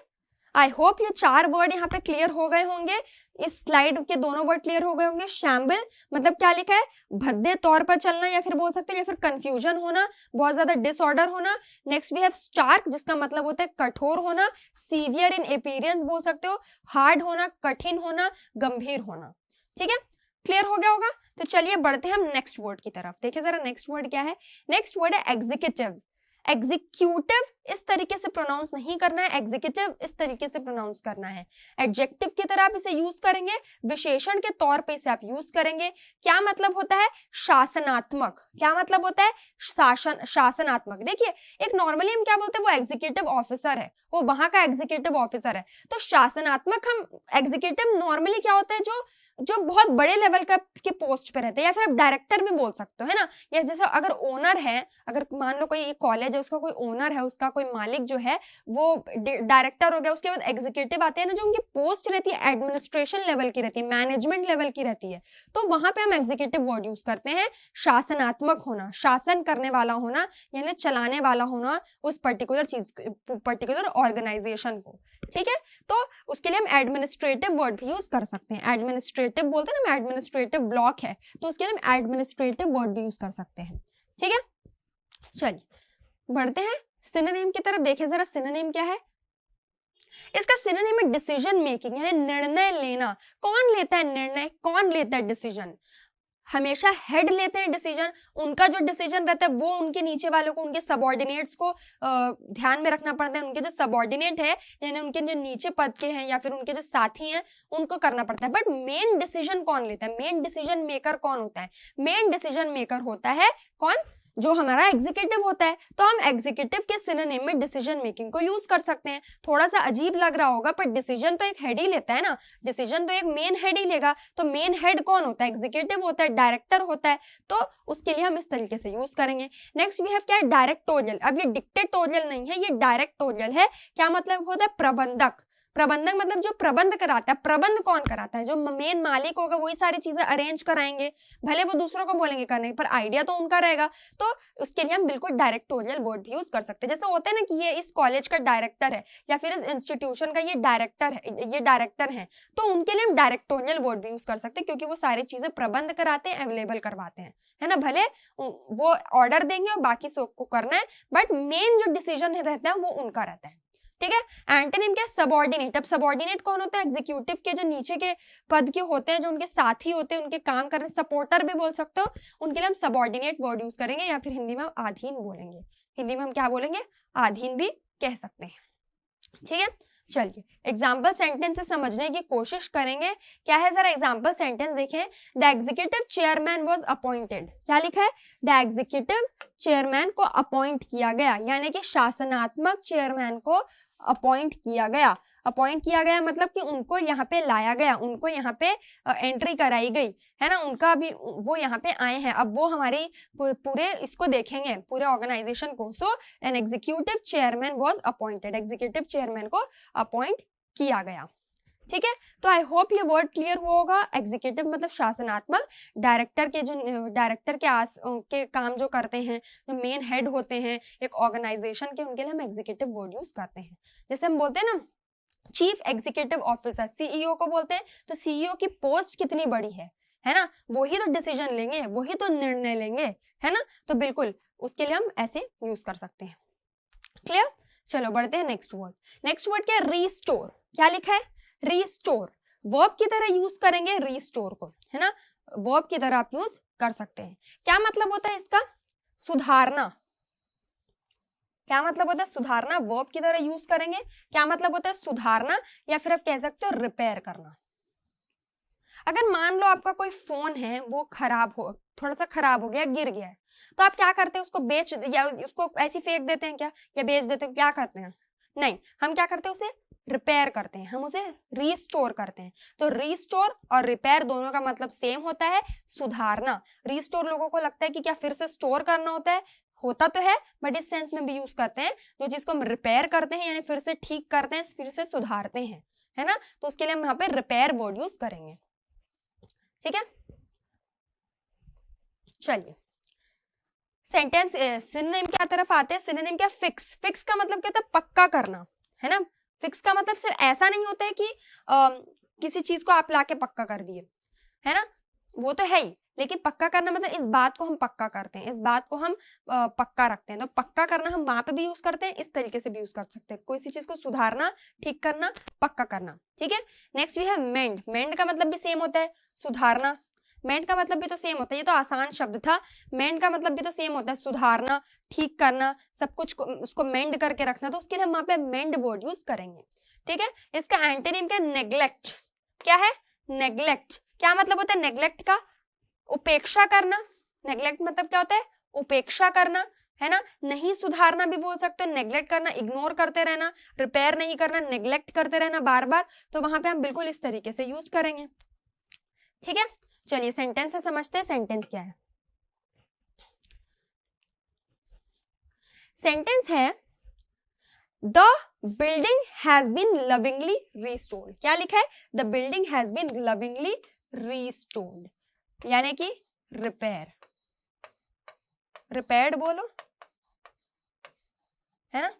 आई होप ये 4 वर्ड यहाँ पे क्लियर हो गए होंगे। इस स्लाइड के दोनों वर्ड क्लियर हो गए होंगे। शैम्बल मतलब क्या लिखा है? भद्दे तौर पर चलना, या फिर बोल सकते हैं, या फिर कंफ्यूजन होना, बहुत ज्यादा डिसऑर्डर होना। नेक्स्ट वी हैव स्टार्क, जिसका मतलब होता है कठोर होना। सीवियर इन अपीयरेंस बोल सकते हो, हार्ड होना, कठिन होना, गंभीर होना, ठीक है। क्लियर हो गया होगा। तो चलिए बढ़ते हैं हम नेक्स्ट वर्ड की तरफ। देखिए जरा नेक्स्ट वर्ड क्या है। नेक्स्ट वर्ड है एग्जीक्यूटिव। एग्जीक्यूटिव इस तरीके से प्रोनाउंस नहीं करना है, एग्जीक्यूटिव इस तरीके से प्रोनाउंस करना है। एडजेक्टिव की तरह आप इसे यूज करेंगे, विशेषण के तौर पे इसे आप यूज करेंगे। क्या मतलब होता है? शासनात्मक। क्या मतलब होता है? शासनात्मक। देखिए एक नॉर्मली हम क्या बोलते हैं, वो एग्जीक्यूटिव ऑफिसर है, वो वहां का एग्जीक्यूटिव ऑफिसर है। तो शासनात्मक, हम एग्जीक्यूटिव नॉर्मली क्या होता है, जो बहुत बड़े लेवल का के पोस्ट पे रहते हैं, या फिर आप डायरेक्टर भी बोल सकते हो, है ना। या जैसे अगर ओनर है, अगर मान लो कोई कॉलेज है, उसका कोई ओनर है, उसका कोई मालिक जो है वो डायरेक्टर हो गया, उसके बाद एग्जीक्यूटिव आते हैं ना, जो उनकी पोस्ट रहती है एडमिनिस्ट्रेशन लेवल की रहती है, मैनेजमेंट लेवल की रहती है, तो वहां पे हम एग्जीक्यूटिव वर्ड यूज करते हैं। शासनात्मक होना, शासन करने वाला होना, यानी चलाने वाला होना उस पर्टिकुलर चीज, पर्टिकुलर ऑर्गेनाइजेशन को, ठीक है। तो उसके लिए हम एडमिनिस्ट्रेटिव वर्ड भी यूज कर सकते हैं। एडमिनिस्ट्रेटिव बोलते हैं ना, एडमिनिस्ट्रेटिव ब्लॉक है तो उसके लिए हम एडमिनिस्ट्रेटिव वर्ड भी यूज कर सकते हैं, ठीक है। चलिए बढ़ते हैं सिनोनिम की तरफ। देखिए जरा सिनोनिम क्या है। इसका सिनोनिम है डिसीजन मेकिंग, यानी निर्णय लेना। कौन लेता है निर्णय, कौन लेता है डिसीजन? हमेशा हेड लेते हैं डिसीजन। उनका जो डिसीजन रहता है वो उनके नीचे वालों को, उनके सबऑर्डिनेट्स को ध्यान में रखना पड़ता है। उनके जो सबऑर्डिनेट है यानी उनके जो नीचे पद के हैं या फिर उनके जो साथी हैं उनको करना पड़ता है। बट मेन डिसीजन कौन लेता है, मेन डिसीजन मेकर कौन होता है? मेन डिसीजन मेकर होता है कौन? जो हमारा एग्जीक्यूटिव होता है। तो हम एग्जीक्यूटिव के सिनोनिम में डिसीजन मेकिंग को यूज कर सकते हैं। थोड़ा सा अजीब लग रहा होगा पर डिसीजन तो एक हेड ही लेता है ना, डिसीजन तो एक मेन हेड ही लेगा। तो मेन हेड कौन होता है? एग्जीक्यूटिव होता है, डायरेक्टर होता है। तो उसके लिए हम इस तरीके से यूज करेंगे। नेक्स्ट वी हैव क्या है? डायरेक्टोरियल। अब ये डिक्टेटोरियल नहीं है, ये डायरेक्टोरियल है। क्या मतलब होता है? प्रबंधक। प्रबंधक मतलब जो प्रबंध कराता है। प्रबंध कौन कराता है? जो मेन मालिक होगा वही सारी चीजें अरेंज कराएंगे, भले वो दूसरों को बोलेंगे करने पर आइडिया तो उनका रहेगा। तो उसके लिए हम बिल्कुल डायरेक्टोरियल वर्ड भी यूज कर सकते हैं। जैसे होता है ना कि ये इस कॉलेज का डायरेक्टर है या फिर इस इंस्टीट्यूशन का ये डायरेक्टर है, ये डायरेक्टर है, तो उनके लिए हम डायरेक्टोरियल वर्ड भी यूज कर सकते हैं क्योंकि वो सारी चीजें प्रबंध कराते हैं, अवेलेबल करवाते हैं, है ना। भले वो ऑर्डर देंगे और बाकी सबको करना है बट मेन जो डिसीजन रहता है वो उनका रहता है, ठीक है। एंटोनिम क्या? सबऑर्डिनेट। अब सबऑर्डिनेट कौन होता है? एग्जीक्यूटिव के जो नीचे के पद के होते हैं, जो उनके साथी होते हैं, उनके काम करने, सपोर्टर भी बोल सकते हो, उनके लिए हम सबऑर्डिनेट वर्ड यूज करेंगे या फिर हिंदी में हम अधीन बोलेंगे। हिंदी में हम क्या बोलेंगे? अधीन भी कह सकते हैं, ठीक है। चलिए एग्जाम्पल सेंटेंस से समझने की कोशिश करेंगे। क्या है जरा एग्जाम्पल सेंटेंस देखें। The executive chairman was appointed. क्या लिखा है? द एग्जीक्यूटिव चेयरमैन को अपॉइंट किया गया, यानी कि शासनात्मक चेयरमैन को अपॉइंट किया गया। अपॉइंट किया गया मतलब कि उनको यहाँ पे लाया गया, उनको यहाँ पे एंट्री कराई गई, है ना। उनका भी वो यहाँ पे आए हैं, अब वो हमारी पूरे इसको देखेंगे, पूरे ऑर्गेनाइजेशन को। So an executive chairman was appointed. Executive chairman को अपॉइंट किया गया, ठीक है। तो आई होप ये वर्ड क्लियर हुआ होगा। एग्जीक्यूटिव मतलब शासनात्मक, डायरेक्टर के जो डायरेक्टर के काम जो करते हैं, जो मेन हेड होते हैं एक ऑर्गेनाइजेशन के, उनके लिए हम एग्जीक्यूटिव वर्ड यूज करते हैं। जैसे हम बोलते हैं ना चीफ एग्जीक्यूटिव ऑफिसर, सीईओ को बोलते हैं। तो सीईओ की पोस्ट कितनी बड़ी है ना, वही तो डिसीजन लेंगे, वही तो निर्णय लेंगे, है ना। तो बिल्कुल उसके लिए हम ऐसे यूज कर सकते हैं। क्लियर? चलो बढ़ते हैं नेक्स्ट वर्ड। नेक्स्ट वर्ड क्या है? रीस्टोर। क्या लिखा है? रीस्टोर। वर्ब की तरह यूज करेंगे रीस्टोर को, है ना। वर्ब की तरह आप यूज कर सकते हैं। क्या मतलब होता है इसका? सुधारना। क्या मतलब होता है? सुधारना। वर्ब की तरह यूज करेंगे। क्या मतलब होता है? सुधारना, या फिर आप कह सकते हो रिपेयर करना। अगर मान लो आपका कोई फोन है वो खराब हो, थोड़ा सा खराब हो गया, गिर गया है, तो आप क्या करते हैं? उसको बेच या उसको ऐसी फेंक देते हैं क्या, या बेच देते हैं? क्या करते हैं? नहीं, हम क्या करते हैं? उसे रिपेयर करते हैं, हम उसे रीस्टोर करते हैं। तो रीस्टोर और रिपेयर दोनों का मतलब सेम होता है, सुधारना। रीस्टोर लोगों को लगता है कि क्या फिर से स्टोर करना होता है, होता तो है बट इस सेंस में भी यूज करते हैं। जो चीज को हम रिपेयर करते हैं यानी फिर से ठीक करते हैं, फिर से सुधारते हैं, है ना। तो उसके लिए हम यहाँ पे रिपेयर वर्ड यूज करेंगे, ठीक है। चलिए सेंटेंस सिनोनिम क्या तरफ आते हैं। सिनोनिम क्या? फिक्स। फिक्स का मतलब क्या होता है? पक्का करना, है ना। फिक्स का मतलब सिर्फ ऐसा नहीं होता है कि किसी चीज को आप लाके पक्का कर दिए, है ना, वो तो है ही, लेकिन पक्का करना मतलब इस बात को हम पक्का करते हैं, इस बात को हम पक्का रखते हैं। तो पक्का करना हम वहां पे भी यूज करते हैं, इस तरीके से भी यूज कर सकते हैं। कोई सी चीज को सुधारना, ठीक करना, पक्का करना, ठीक है। नेक्स्ट भी है मेंड। मेंड का मतलब भी सेम होता है, सुधारना। मेंड का मतलब भी तो सेम होता है, ये तो आसान शब्द था। मेंड का मतलब भी तो सेम होता है, सुधारना, ठीक करना, सब कुछ को उसको मेंड करके रखना। तो उसके लिए हम वहां पे मेंड वर्ड यूज करेंगे, ठीक है। इसका एंटोनिम क्या? नेग्लेक्ट। क्या है? नेग्लेक्ट। क्या मतलब होता है नेग्लेक्ट का? उपेक्षा करना। नेग्लेक्ट मतलब क्या होता है? उपेक्षा करना, है ना। नहीं सुधारना भी बोल सकते हो, नेग्लेक्ट करना, इग्नोर करते रहना, रिपेयर नहीं करना, नेग्लेक्ट करते रहना बार बार। तो वहां पे हम बिल्कुल इस तरीके से यूज करेंगे, ठीक है। चलिए सेंटेंस से समझते हैं सेंटेंस क्या है। सेंटेंस है the building has been lovingly restored. क्या लिखा है? The building has been lovingly restored, यानी कि रिपेयर, रिपेयर्ड बोलो, है ना।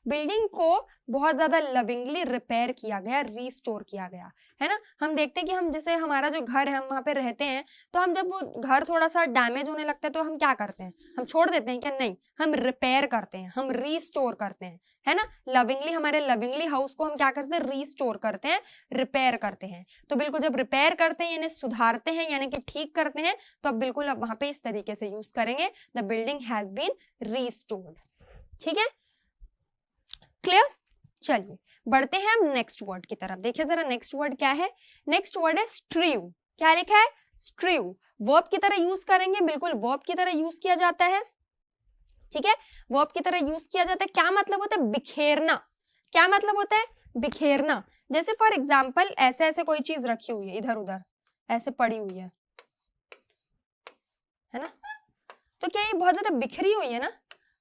बिल्डिंग को बहुत ज्यादा लविंगली रिपेयर किया गया, रिस्टोर किया गया, है ना। हम देखते हैं कि हम जैसे हमारा जो घर है हम वहां पे रहते हैं, तो हम जब वो घर थोड़ा सा डैमेज होने लगता है तो हम क्या करते हैं? हम छोड़ देते हैं क्या? नहीं, हम रिपेयर करते हैं, हम रिस्टोर करते हैं, है ना। लविंगली, हमारे लविंगली हाउस को हम क्या करते हैं? रिस्टोर करते हैं, रिपेयर करते हैं। तो बिल्कुल जब रिपेयर करते हैं यानी सुधारते हैं, यानी कि ठीक करते हैं, तो अब बिल्कुल अब वहां पे इस तरीके से यूज करेंगे, the building has been restored. ठीक है, क्लियर। चलिए बढ़ते हैं हम नेक्स्ट वर्ड की तरफ। देखिए जरा नेक्स्ट वर्ड क्या है। नेक्स्ट वर्ड है स्ट्रीव। क्या लिखा है? स्ट्रीव। वर्ब की तरह यूज करेंगे, बिल्कुल वर्ब की तरह यूज किया जाता है। ठीक है, वर्ब की तरह यूज किया जाता है। क्या मतलब होता है? बिखेरना। क्या मतलब होता है? बिखेरना। जैसे फॉर एग्जाम्पल ऐसे ऐसे कोई चीज रखी हुई है, इधर उधर ऐसे पड़ी हुई है ना, तो क्या ये बहुत ज्यादा बिखरी हुई है ना,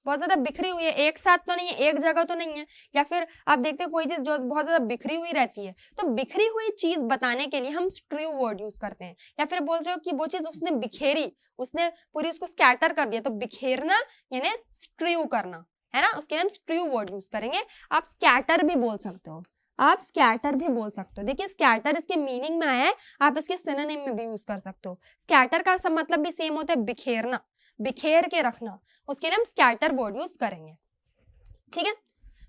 बहुत ज्यादा बिखरी हुई है, एक साथ तो नहीं है, एक जगह तो नहीं है। या फिर आप देखते हैं कोई चीज जो बहुत ज्यादा बिखरी हुई रहती है, तो बिखरी हुई चीज बताने के लिए हम स्ट्रीव वर्ड यूज करते हैं। या फिर बोल रहे हो कि वो चीज उसने बिखेरी, उसने पूरी उसको स्कैटर कर दिया, तो बिखेरना यानी स्ट्रीव करना, है ना, उसके लिए हम स्ट्रीव वर्ड यूज करेंगे। आप स्कैटर भी बोल सकते हो, आप स्कैटर भी बोल सकते हो। देखिए स्कैटर इसके मीनिंग में आया है, आप इसके सिनोनिम में भी यूज कर सकते हो। स्कैटर का सब मतलब भी सेम होता है, बिखेरना, बिखेर के रखना, उसके लिए हम स्कैटर वर्ड यूज करेंगे। ठीक है,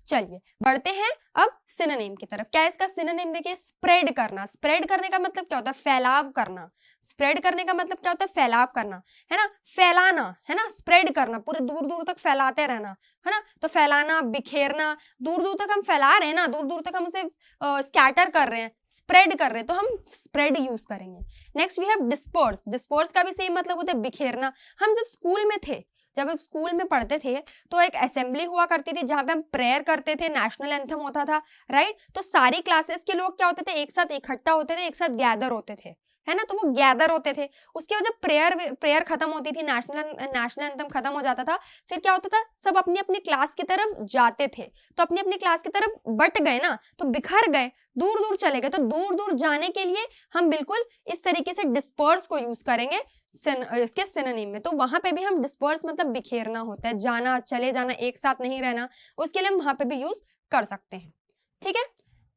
चलिए बढ़ते हैं अब सिनोनिम की तरफ। क्या है इसका सिनोनिम? देखिए स्प्रेड करना। स्प्रेड करने का मतलब क्या होता है? फैलाव करना। स्प्रेड करने का मतलब क्या होता है? फैलाव करना, है ना, फैलाना, है ना, स्प्रेड करना, पूरे दूर दूर तक फैलाते रहना, है ना। तो फैलाना, बिखेरना, दूर दूर तक हम फैला रहे हैं ना, दूर दूर तक हम उसे स्कैटर कर रहे हैं, स्प्रेड कर रहे हैं, तो हम स्प्रेड यूज करेंगे। Next we have disperse. Disperse का भी सेम मतलब होता है बिखेरना। हम जब स्कूल में थे, जब हम स्कूल में पढ़ते थे, तो एक असेंबली हुआ करती थी जहां पे हम प्रेयर करते थे, नेशनल एंथम होता था, राइट। तो सारी क्लासेस के लोग क्या होते थे? एक साथ इकट्ठा होते थे, एक साथ गैदर होते थे, है ना। तो वो गैदर होते थे, उसके बाद जब प्रेयर खत्म होती थी, नेशनल एंथम खत्म हो जाता था, फिर क्या होता था? सब अपनी अपनी क्लास की तरफ जाते थे। तो अपनी अपनी क्लास की तरफ बट गए ना, तो बिखर गए, दूर दूर चले गए। तो दूर दूर जाने के लिए हम बिल्कुल इस तरीके से डिस्पर्स को यूज करेंगे इसके सिनोनिम में। तो वहां पे भी हम डिस्पर्स मतलब बिखेरना होता है, जाना, चले जाना, एक साथ नहीं रहना, उसके लिए हम वहां पे भी यूज कर सकते हैं। ठीक है,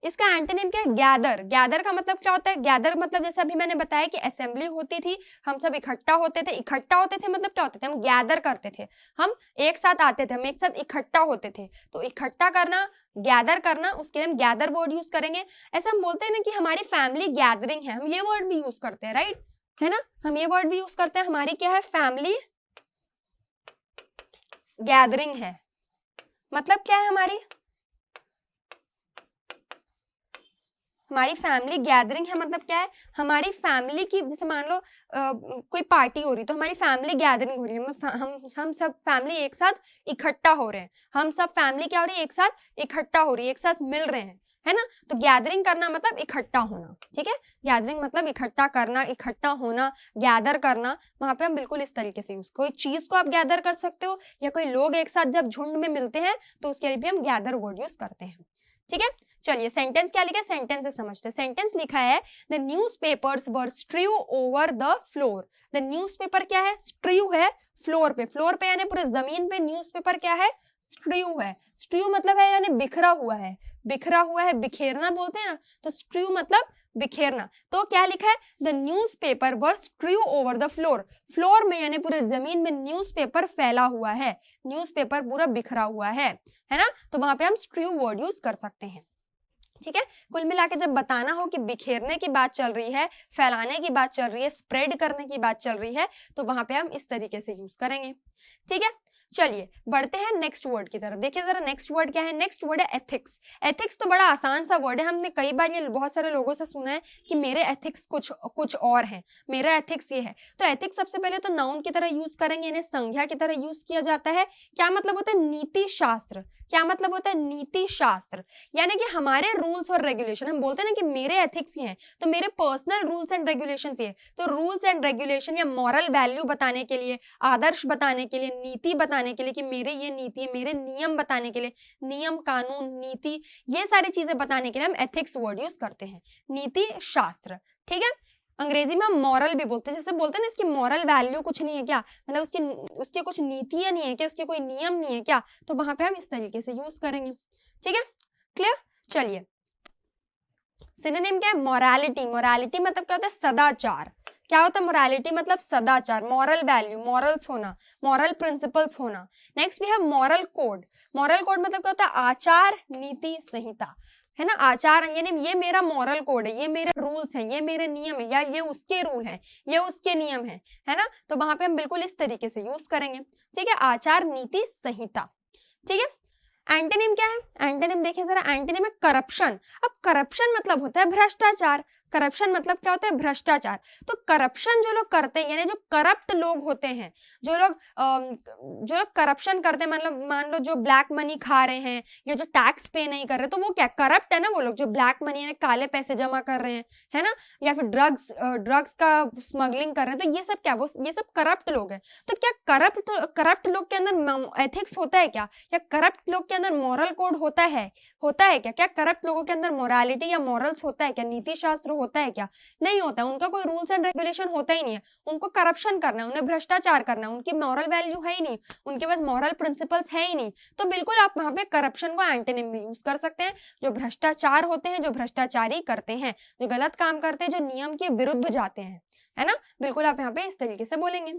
इसका एंटोनिम क्या है? गैदर। गैदर का मतलब क्या होता है? गैदर मतलब जैसे अभी मैंने बताया कि असेंबली होती थी, हम सब इकट्ठा होते थे। इकट्ठा होते थे मतलब क्या होते थे? हम गैदर करते थे, हम एक साथ आते थे, हम एक साथ इकट्ठा होते थे। तो इकट्ठा करना, गैदर करना, उसके लिए हम गैदर वर्ड यूज करेंगे। ऐसा हम बोलते हैं ना कि हमारी फैमिली गैदरिंग है, हम ये वर्ड भी यूज करते हैं, राइट, है ना, हम ये वर्ड भी यूज करते हैं। हमारी क्या है? फैमिली गैदरिंग है। मतलब क्या है? हमारी फैमिली गैदरिंग है, मतलब क्या है? हमारी फैमिली की, जैसे मान लो कोई पार्टी हो रही, तो हमारी फैमिली गैदरिंग हो रही है, हम सब फैमिली एक साथ इकट्ठा हो रहे हैं, हम सब फैमिली क्या हो रही है? एक साथ इकट्ठा हो रही है, एक साथ मिल रहे हैं, है ना। तो गैदरिंग करना मतलब इकट्ठा होना। ठीक है, गैदरिंग मतलब इकट्ठा करना, इकट्ठा होना, गैदर करना। वहां पे हम बिल्कुल इस तरीके से यूज, कोई चीज को आप गैदर कर सकते हो, या कोई लोग एक साथ जब झुंड में मिलते हैं तो उसके लिए भी हम गैदर वर्ड यूज करते हैं। ठीक है, चलिए सेंटेंस क्या लिखा है, सेंटेंस से समझते हैं। सेंटेंस लिखा है the newspapers were strewn over the floor. The newspaper क्या है? स्ट्रीव है फ्लोर पे। फ्लोर पे यानी पूरे जमीन पे, न्यूज़पेपर क्या है? स्ट्रीव है। स्ट्रीव मतलब है यानी बिखरा हुआ है, बिखरा हुआ है, बिखेरना बोलते हैं ना, तो स्ट्रीव मतलब बिखेरना। तो क्या लिखा है? The newspaper were strewn over the floor. Floor में यानी पूरे जमीन में न्यूज़पेपर फैला हुआ है, न्यूज़पेपर पूरा बिखरा हुआ है ना। तो वहां पे हम स्ट्रीव वर्ड यूज कर सकते हैं। ठीक है, कुल मिला के जब बताना हो कि बिखेरने की बात चल रही है, फैलाने की बात चल रही है, स्प्रेड करने की बात चल रही है, तो वहां पे हम इस तरीके से यूज करेंगे। ठीक है, चलिए बढ़ते हैं नेक्स्ट वर्ड की तरफ। देखिए जरा नेक्स्ट वर्ड क्या है। नेक्स्ट वर्ड है एथिक्स। एथिक्स तो बड़ा आसान सा वर्ड है, हमने कई बार ये बहुत सारे लोगों से सुना है कि मेरे एथिक्स कुछ और हैं, मेरा एथिक्स ये है। तो एथिक्स सबसे पहले तो नाउन की तरह यूज करेंगे, यानी संज्ञा की तरह यूज किया जाता है। क्या मतलब होता है? नीति शास्त्र। क्या मतलब होता है? नीति शास्त्र, यानी कि हमारे रूल्स और रेगुलेशन। हम बोलते हैं ना कि मेरे एथिक्स ये हैं, तो मेरे पर्सनल रूल्स एंड रेगुलेशंस ये, तो रूल्स एंड रेगुलेशन या मॉरल वैल्यू बताने के लिए, आदर्श बताने के लिए, नीति बताने बताने के लिए कि मेरे ये नीति है, मेरे नियम बताने के लिए, नियम, कानून, नीति, ये सारी चीजें बताने के लिए हम एथिक्स वर्ड यूज करते हैं, नीति शास्त्र। ठीक है, अंग्रेजी में हम मॉरल भी बोलते हैं, जैसे बोलते हैं ना इसकी मॉरल वैल्यू कुछ नहीं है क्या, मतलब उसकी कुछ नीतियां नहीं है क्या, उसके कोई नियम नहीं है क्या, तो वहां पे हम इस तरीके से यूज करेंगे। ठीक है, क्लियर। चलिए, सिनोनिम क्या है, मोरालिटी। मोरालिटी मतलब क्या होता है, सदाचार। क्या होता है मोरालिटी, मतलब सदाचार, मॉरल वैल्यू, मॉरल्स होना, मॉरल प्रिंसिपल्स होना। Next we have moral code. Moral code मतलब क्या होता है, आचार नीति संहिता, है ना। आचार यानी ये मेरा मॉरल कोड है, ये मेरे रूल्स हैं, ये मेरे नियम है, या ये उसके रूल हैं, ये उसके नियम है ना। तो वहां पे हम बिल्कुल इस तरीके से यूज करेंगे। ठीक है, आचार नीति संहिता। ठीक है, एंटोनिम क्या है, एंटोनिम देखिए जरा, एंटोनिम है करप्शन। अब करप्शन मतलब होता है भ्रष्टाचार, करप्शन मतलब क्या होता है, भ्रष्टाचार। तो करप्शन जो लोग करते हैं, यानी जो करप्ट लोग होते हैं, जो लोग करप्शन करते हैं, मतलब मान लो जो ब्लैक मनी खा रहे हैं या जो टैक्स पे नहीं कर रहे, तो वो क्या करप्ट है ना, वो लोग जो ब्लैक मनी यानी काले पैसे जमा कर रहे हैं, है ना, या फिर ड्रग्स का स्मगलिंग कर रहे हैं, तो ये सब क्या, वो ये सब करप्ट लोग हैं। तो क्या करप्ट लोग के अंदर एथिक्स होता है क्या, या करप्ट लोग के अंदर मॉरल कोड होता है क्या करप्ट लोगों के अंदर मोरालिटी या मॉरल्स होता है क्या, नीति शास्त्र होता है क्या, नहीं होता है। उनका कोई रूल्स एंड रेगुलेशन होता ही नहीं है, उनको करप्शन करना है, उन्हें भ्रष्टाचार करना है, उनकी मॉरल वैल्यू है ही नहीं, उनके पास मॉरल प्रिंसिपल्स है ही नहीं। तो बिल्कुल आप वहां पे करप्शन को एंटोनिम में यूज कर सकते हैं। जो भ्रष्टाचार होते हैं, जो भ्रष्टाचारी करते हैं, जो गलत काम करते हैं, जो नियम के विरुद्ध जाते हैं, है ना, बिल्कुल आप यहाँ पे इस तरीके से बोलेंगे।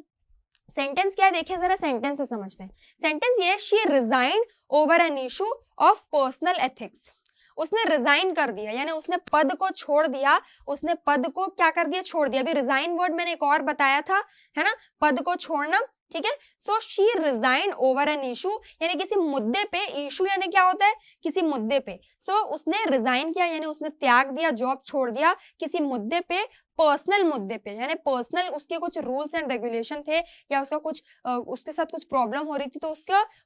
सेंटेंस क्या है, देखिए जरा, सेंटेंस से समझते हैं। सेंटेंस ये है, she resigned over an issue of personal ethics. उसने रिजाइन कर दिया, यानी उसने पद को छोड़ दिया, उसने पद को क्या कर दिया, छोड़ दिया। अभी रिजाइन वर्ड मैंने एक और बताया था, है ना, पद को छोड़ना। ठीक है, so she resign over an issue, यानी किसी मुद्दे पे, इशू यानी क्या होता है, किसी मुद्दे पे। सो उसने रिजाइन किया, यानी उसने त्याग दिया, जॉब छोड़ दिया किसी मुद्दे पे, पर्सनल मुद्दे पे, यानी पर्सनल उसके कुछ रूल्स एंड रेगुलेशन थे, या उसका कुछ उसके साथ कुछ प्रॉब्लम हो रही थी, तो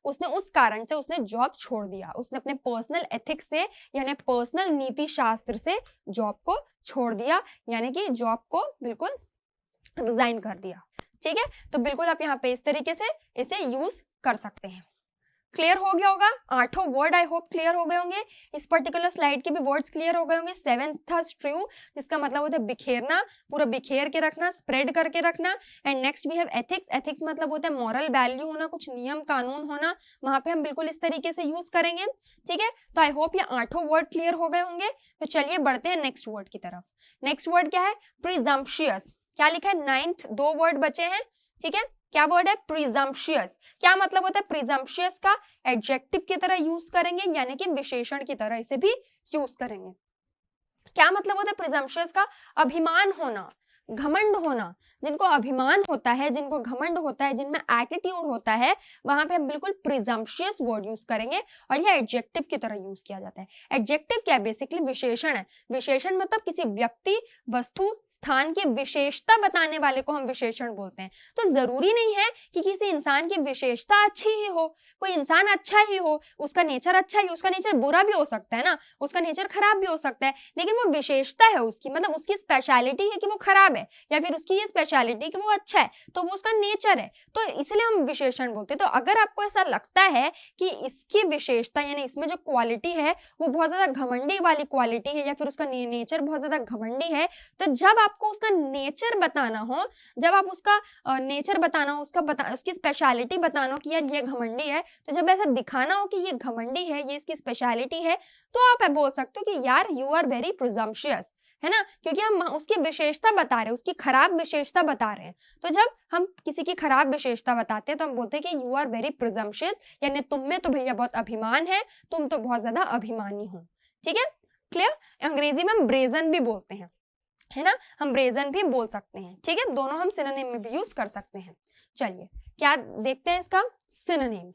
उसने उस कारण से उसने जॉब छोड़ दिया, उसने अपने पर्सनल एथिक्स से, यानी पर्सनल नीति शास्त्र से जॉब को छोड़ दिया, यानी कि जॉब को बिल्कुल रिजाइन कर दिया। ठीक है, तो बिल्कुल आप यहाँ पे इस तरीके से इसे यूज कर सकते हैं। क्लियर हो गया होगा, 8 वर्ड आई होप क्लियर हो गए होंगे। इस पर्टिकुलर स्लाइड के भी वर्ड्स क्लियर हो गए होंगे। 7th था स्ट्रू, जिसका मतलब होता है बिखेरना, पूरा बिखेर के रखना, स्प्रेड करके रखना। And next we have ethics. Ethics मतलब होता है मॉरल वैल्यू होना, कुछ नियम कानून होना, वहां पे हम बिल्कुल इस तरीके से यूज करेंगे। ठीक है, तो आई होप ये 8 वर्ड क्लियर हो गए होंगे। तो चलिए बढ़ते हैं नेक्स्ट वर्ड की तरफ। नेक्स्ट वर्ड क्या है, प्रिजम्पशियस। क्या लिखा है, 9th 2 वर्ड बचे हैं। ठीक है, क्या वर्ड है, प्रिजम्पशियस। क्या मतलब होता है प्रिजम्पशियस का, एडजेक्टिव की तरह यूज करेंगे, यानी कि विशेषण की तरह इसे भी यूज करेंगे। क्या मतलब होता है प्रिजम्पशियस का, अभिमान होना, घमंड होना। जिनको अभिमान होता है, जिनको घमंड होता है, जिनमें एटीट्यूड होता है, वहां पे हम बिल्कुल प्रिजम्पशियस वर्ड यूज करेंगे, और यह एडजेक्टिव की तरह यूज किया जाता है। एडजेक्टिव क्या है, बेसिकली विशेषण है। विशेषण मतलब किसी व्यक्ति, वस्तु, स्थान की विशेषता बताने वाले को हम विशेषण बोलते हैं। तो जरूरी नहीं है कि किसी इंसान की विशेषता अच्छी ही हो, कोई इंसान अच्छा ही हो, उसका नेचर अच्छा ही, उसका नेचर बुरा भी हो सकता है ना, उसका नेचर खराब भी हो सकता है, लेकिन वो विशेषता है उसकी, मतलब उसकी स्पेशलिटी है कि वो खराब है, या फिर उसकी ये स्पेशलिटी कि वो अच्छा है, तो वो उसका नेचर है, तो इसलिए हम विशेषण बोलते हैं। तो अगर आपको ऐसा लगता है कि इसकी विशेषता, यानी इसमें जो क्वालिटी है वो बहुत ज्यादा घमंडी वाली क्वालिटी है, या फिर उसका नेचर बहुत ज्यादा घमंडी है, तो जब आपको उसका नेचर बताना हो, जब आप उसका नेचर बताना हो, उसकी स्पेशलिटी बताना हो कि यार ये घमंडी है, तो जब ऐसा दिखाना हो कि ये घमंडी है, ये इसकी स्पेशलिटी है, तो आप बोल सकते हो कि यार यू आर वेरी प्रिजम्पशियस, है ना, क्योंकि हम उसकी विशेषता बता रहे हैं, उसकी खराब विशेषता बता रहे हैं। तो जब हम किसी की खराब विशेषता बताते हैं तो हम बोलते हैं कि यू आर वेरी प्रिजम्पशियस, यानी तुम में तो भैया बहुत अभिमान है, तुम तो बहुत ज्यादा अभिमानी हो। ठीक है, क्लियर। अंग्रेजी में हम ब्रेजन भी बोलते हैं, है ना, हम ब्रेजन भी बोल सकते हैं। ठीक है, दोनों हम सिनोनिम में भी यूज कर सकते हैं। चलिए क्या देखते हैं इसका सिनोनिम,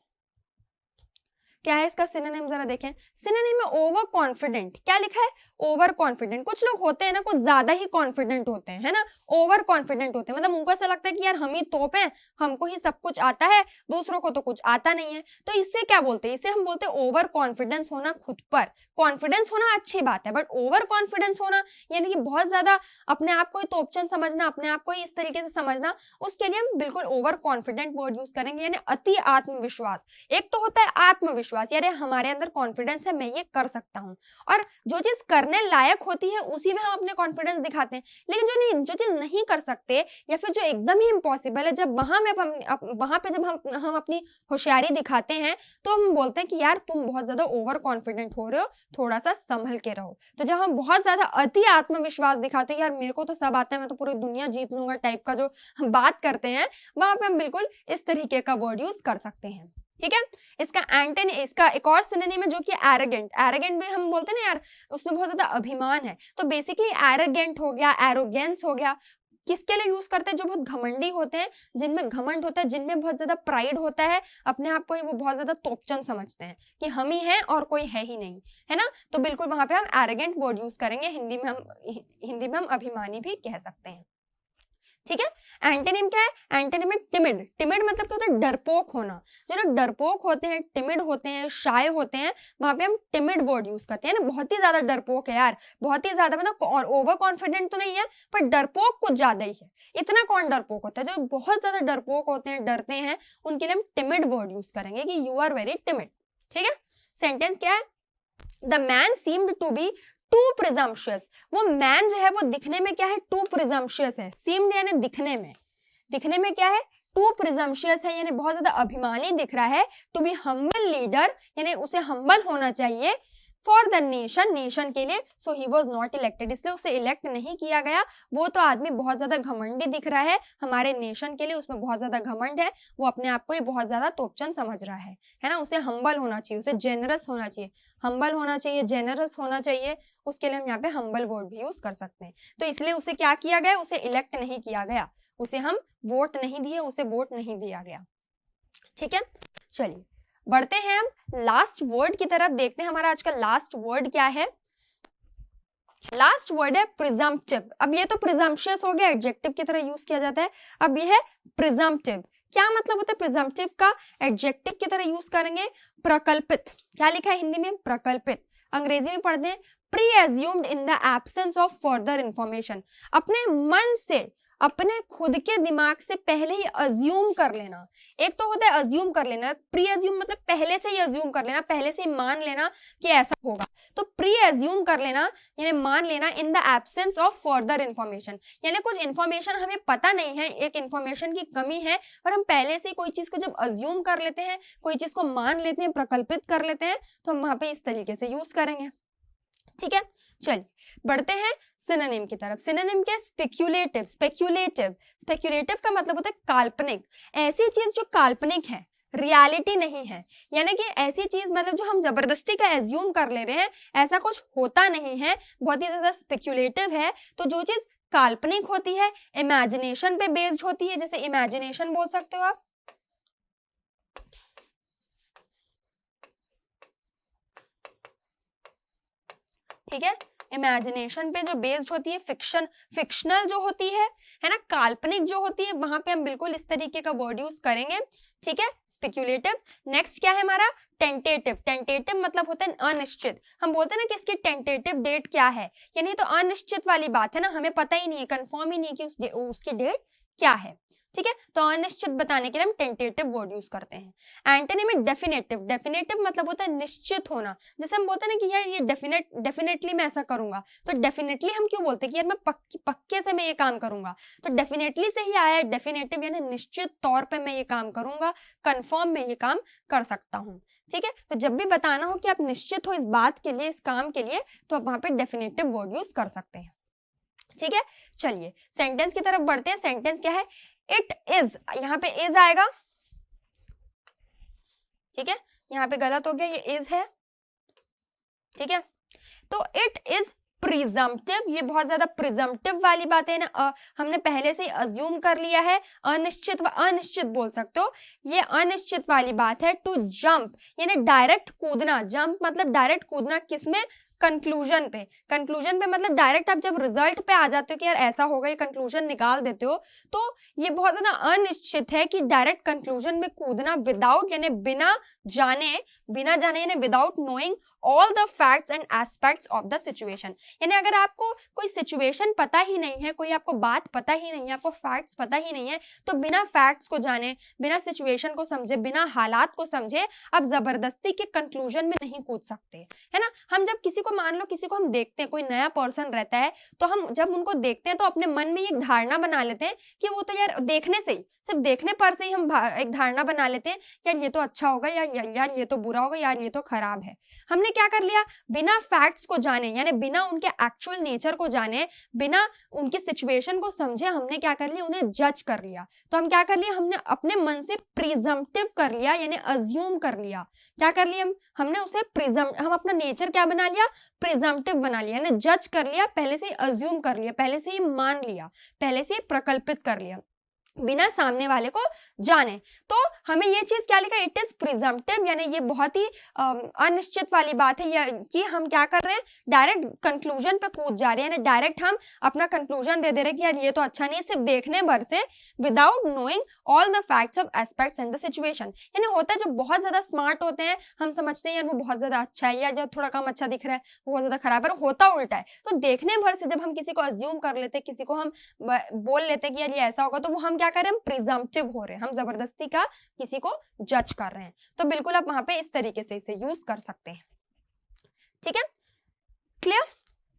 क्या है इसका सिनोनिम, जरा देखें। सिनोनिम में ओवर कॉन्फिडेंट, क्या लिखा है, ओवर कॉन्फिडेंट। कुछ लोग होते हैं ना, कुछ ज्यादा ही कॉन्फिडेंट होते हैं, है ना, ओवर कॉन्फिडेंट होते हैं, मतलब उनको ऐसा लगता है कि यार हम ही तोप हैं, हमको ही सब कुछ आता है, दूसरों को तो कुछ आता नहीं है। तो इससे क्या बोलते हैं, इसे हम बोलते हैं ओवर कॉन्फिडेंस होना खुद पर। कॉन्फिडेंस होना अच्छी बात है, बट ओवर कॉन्फिडेंस होना यानी कि बहुत ज्यादा अपने आप को ही तोपचन समझना, अपने आप को ही इस तरीके से समझना, उसके लिए हम बिल्कुल ओवर कॉन्फिडेंट वर्ड यूज करेंगे, यानी अति आत्मविश्वास। एक तो होता है आत्मविश्वास, यानी हमारे अंदर कॉन्फिडेंस है, मैं ये कर सकता हूँ, और जो चीज करने लायक होती है उसी में हम अपने कॉन्फिडेंस दिखाते हैं। लेकिन जो चीज नहीं कर सकते या फिर जो एकदम ही इम्पॉसिबल है, जब वहां पे जब हम अपनी होशियारी दिखाते हैं तो हम बोलते हैं कि यार तुम बहुत ज्यादा ओवर कॉन्फिडेंट हो रहे हो, थोड़ा सा संभल के रहो। तो जब हम बहुत ज्यादा अति आत्मविश्वास दिखाते हैं, यार मेरे को तो सब आता है, मैं तो पूरी दुनिया जीत लूंगा टाइप का जो हम बात करते हैं, वहां पे हम बिल्कुल इस तरीके का वर्ड यूज कर सकते हैं। ठीक है, इसका एक और सिनोनिम है जो कि एरोगेंट। एरोगेंट भी हम बोलते हैं ना यार, उसमें बहुत ज्यादा अभिमान है, तो बेसिकली एरोगेंट हो गया, एरोगेंस हो गया। किसके लिए यूज करते हैं, जो बहुत घमंडी होते हैं, जिनमें घमंड होता है, जिनमें बहुत ज्यादा प्राइड होता है, अपने आप को ही वो बहुत ज्यादा तोपचन समझते हैं कि हम ही हैं और कोई है ही नहीं, है ना। तो बिल्कुल वहां पे हम एरोगेंट वर्ड यूज करेंगे। हिंदी में हम अभिमानी भी कह सकते हैं। ठीक है, एंटोनिम क्या है, एंटोनिम है टिमिड। टिमिड मतलब क्या होता है, डरपोक होना। जो लोग डरपोक होते हैं, टिमिड होते हैं, शाय होते हैं, वहां पे हम टिमिड वर्ड यूज करते हैं ना। बहुत ही ज्यादा डरपोक है यार, बहुत ही ज्यादा, मतलब और ओवर कॉन्फिडेंट तो नहीं है, पर डरपोक कुछ ज्यादा ही है। इतना कौन डरपोक होता है, जो बहुत ज्यादा डरपोक होते हैं, डरते हैं, उनके लिए हम टिमिड वर्ड यूज करेंगे कि यू आर वेरी टिमिड। ठीक है, सेंटेंस क्या है, the man seemed to be too presumptuous. वो मैन जो है वो दिखने में क्या है, टू प्रिजम्पशियस है। सीम्ड यानी दिखने में क्या है, टू प्रिजम्पशियस है, यानी बहुत ज्यादा अभिमानी दिख रहा है। टू बी हम्बल लीडर, यानी उसे हम्बल होना चाहिए। फॉर द नेशन के लिए। सो ही वॉज नॉट इलेक्टेड, इसलिए उसे इलेक्ट नहीं किया गया। वो तो आदमी बहुत ज्यादा घमंडी दिख रहा है हमारे नेशन के लिए, उसमें बहुत ज्यादा घमंड है, वो अपने आप को ही बहुत ज्यादा तोपचन समझ रहा है ना। उसे हम्बल होना चाहिए, उसे जेनरस होना चाहिए, हम्बल होना चाहिए, जेनरस होना चाहिए। उसके लिए हम यहाँ पे हम्बल वर्ड भी यूज कर सकते हैं। तो इसलिए उसे क्या किया गया, उसे इलेक्ट नहीं किया गया, उसे हम वोट नहीं दिए, उसे वोट नहीं दिया गया। ठीक है, चलिए बढ़ते हैं हम लास्ट वर्ड की तरफ, देखते हैं हमारा आज का लास्ट वर्ड क्या है। लास्ट वर्ड है प्रिजम्पटिव। अब ये तो प्रिजम्पशियस हो गया, एडजेक्टिव की तरह यूज किया जाता है। अब ये है प्रिजम्पटिव। क्या मतलब होता है प्रिजम्पटिव का, एडजेक्टिव की तरह यूज करेंगे। प्रकल्पित, क्या लिखा है हिंदी में, प्रकल्पित। अंग्रेजी में पढ़ते हैं pre assumed in the absence of further information. अपने मन से, अपने खुद के दिमाग से पहले ही अज्यूम कर लेना। एक तो होता है अज्यूम कर लेना, प्री एज्यूम मतलब पहले से ही अज्यूम कर लेना, पहले से ही मान लेना कि ऐसा होगा। तो प्री एज्यूम कर लेना यानी मान लेना in the absence of further information, यानी कुछ इंफॉर्मेशन हमें पता नहीं है, एक इंफॉर्मेशन की कमी है, और हम पहले से कोई चीज को जब अज्यूम कर लेते हैं, कोई चीज को मान लेते हैं, प्रकल्पित कर लेते हैं, तो हम वहां पे इस तरीके से यूज करेंगे। ठीक है, चलिए बढ़ते हैं सिनोनिम की तरफ। सिनोनिम क्या है, स्पेक्युलेटिव। स्पेक्युलेटिव का मतलब होता है काल्पनिक, ऐसी चीज जो काल्पनिक है, रियलिटी नहीं है, यानी कि ऐसी चीज मतलब जो हम जबरदस्ती का एज्यूम कर ले रहे हैं, ऐसा कुछ होता नहीं है, बहुत ही ज्यादा स्पेक्युलेटिव है। तो जो चीज काल्पनिक होती है, इमेजिनेशन पे बेस्ड होती है, जैसे इमेजिनेशन बोल सकते हो आप। ठीक है, इमेजिनेशन पे जो बेस्ड होती है, फिक्शनल जो होती है ना, काल्पनिक जो होती है, वहां पे हम बिल्कुल इस तरीके का वर्ड यूज करेंगे। ठीक है, स्पेक्युलेटिव। नेक्स्ट क्या है हमारा, टेंटेटिव। टेंटेटिव मतलब होता है अनिश्चित। हम बोलते हैं ना कि इसकी टेंटेटिव डेट क्या है, यानी तो अनिश्चित वाली बात है ना, हमें पता ही नहीं है, कंफर्म ही नहीं है कि उसकी डेट क्या है। ठीक है, तो अनिश्चित बताने के लिए हम टेंटेटिव वर्ड यूज करते हैं। एंटोनिम में डेफिनेटिव। डेफिनेटिव मतलब होता है निश्चित होना। जैसे हम बोलते हैं ना कि यार ये डेफिनेटली मैं ऐसा करूंगा, तो डेफिनेटली हम क्यों बोलते हैं कि यार मैं पक्के से मैं ये काम करूंगा, तो डेफिनेटली से ही आया है डेफिनेटिव, यानी निश्चित तौर पे मैं ये काम करूंगा, कंफर्म में ये काम कर सकता हूँ। ठीक है, तो जब भी बताना हो कि आप निश्चित हो इस बात के लिए, इस काम के लिए, तो आप वहां पे डेफिनेटिव वर्ड यूज कर सकते हैं। ठीक है, चलिए सेंटेंस की तरफ बढ़ते हैं। सेंटेंस क्या है, इट इज, यहाँ पे इज आएगा। ठीक है, यहाँ पे गलत हो गया, ये इज है। ठीक है, तो इट इज प्रिजम्पटिव, ये बहुत ज्यादा प्रिजम्पटिव वाली बात है ना, हमने पहले से ही अज्यूम कर लिया है। अनिश्चित बोल सकते हो, ये अनिश्चित वाली बात है। टू जंप यानी डायरेक्ट कूदना, जंप मतलब डायरेक्ट कूदना, किसमें, कंक्लूजन पे। कंक्लूजन पे मतलब डायरेक्ट आप जब रिजल्ट पे आ जाते हो कि यार ऐसा होगा, ये कंक्लूजन निकाल देते हो, तो ये बहुत ज्यादा अनिश्चित है कि डायरेक्ट कंक्लूजन में कूदना विदाउट यानी बिना जाने यानी without knowing all the facts and aspects of the situation. यानी अगर आपको कोई सिचुएशन पता ही नहीं है, कोई आपको बात पता ही नहीं है, आपको फैक्ट्स पता ही नहीं है, तो बिना फैक्ट्स को जाने, बिना सिचुएशन को समझे, बिना हालात को समझे आप जबरदस्ती के कंक्लूजन में नहीं कूद सकते, है ना। हम जब किसी को, मान लो किसी को हम देखते हैं, कोई नया पर्सन रहता है, तो हम जब उनको देखते हैं तो अपने मन में एक धारणा बना लेते हैं कि वो तो यार देखने से ही, सिर्फ देखने पर से ही हम एक धारणा बना लेते हैं यार ये तो अच्छा होगा, यार ये तो बुरा होगा, यार ये तो खराब है। हमने क्या कर लिया, बिना फैक्ट्स को जाने यानी बिना उनके एक्चुअल नेचर को जाने, बिना उनकी सिचुएशन को समझे, हमने क्या कर लिया, उन्हें जज कर लिया। तो हम क्या कर लिया, हमने अपने मन से प्रिजम्पटिव कर लिया यानी अज्यूम कर लिया। क्या कर लिया, हमने उसे हम अपना नेचर क्या बना लिया, प्रिजम्पटिव बना लिया यानी जज कर लिया, पहले से ही अज्यूम कर लिया, पहले से ही मान लिया, पहले से ही प्रकल्पित कर लिया बिना सामने वाले को जाने। तो हमें ये चीज क्या लिखा, इट इज प्रिजम्पटिव यानी ये बहुत ही अनिश्चित वाली बात है कि हम क्या कर रहे हैं, डायरेक्ट कंक्लूजन पे कूद जा रहे हैं, यानी डायरेक्ट हम अपना कंक्लूजन दे रहे हैं कि यार ये तो अच्छा नहीं है, सिर्फ देखने भर से, without knowing all the facts of aspects and the situation. यानी होता है जो बहुत ज्यादा स्मार्ट होते हैं, हम समझते हैं यार वो बहुत ज्यादा अच्छा है, या जो थोड़ा कम अच्छा दिख रहा है वो बहुत ज्यादा खराब है, होता उल्टा है। तो देखने भर से जब हम किसी को अज्यूम कर लेते, किसी को हम बोल लेते कि यार ये ऐसा होगा, तो वो हम क्या कर रहे हैं, हम प्रिजम्पटिव हो रहे हैं, हम जबरदस्ती का किसी को जज कर रहे हैं। तो बिल्कुल आप वहां पे इस तरीके से इसे यूज कर सकते हैं, ठीक है, क्लियर।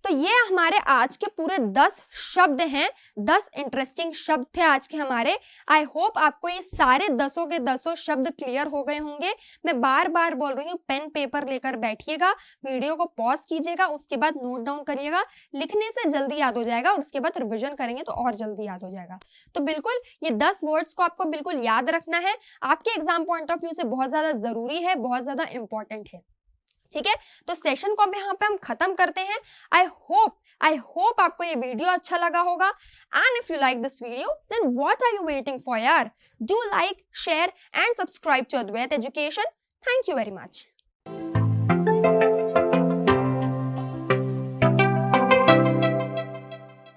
तो ये हमारे आज के पूरे 10 शब्द हैं, 10 इंटरेस्टिंग शब्द थे आज के हमारे। आई होप आपको ये सारे 10 के 10 शब्द क्लियर हो गए होंगे। मैं बार बार बोल रही हूँ, पेन पेपर लेकर बैठिएगा, वीडियो को पॉज कीजिएगा, उसके बाद नोट डाउन करिएगा, लिखने से जल्दी याद हो जाएगा और उसके बाद रिविजन करेंगे तो और जल्दी याद हो जाएगा। तो बिल्कुल ये 10 वर्ड्स को आपको बिल्कुल याद रखना है, आपके एग्जाम पॉइंट ऑफ व्यू से बहुत ज्यादा जरूरी है, बहुत ज्यादा इंपॉर्टेंट है, ठीक है। तो सेशन को अब यहाँ पे हम खत्म करते हैं। आई होप आपको ये वीडियो अच्छा लगा होगा। And if you like this video then what are you waiting for यार, do like, share and subscribe to Advait education. Thank you very much.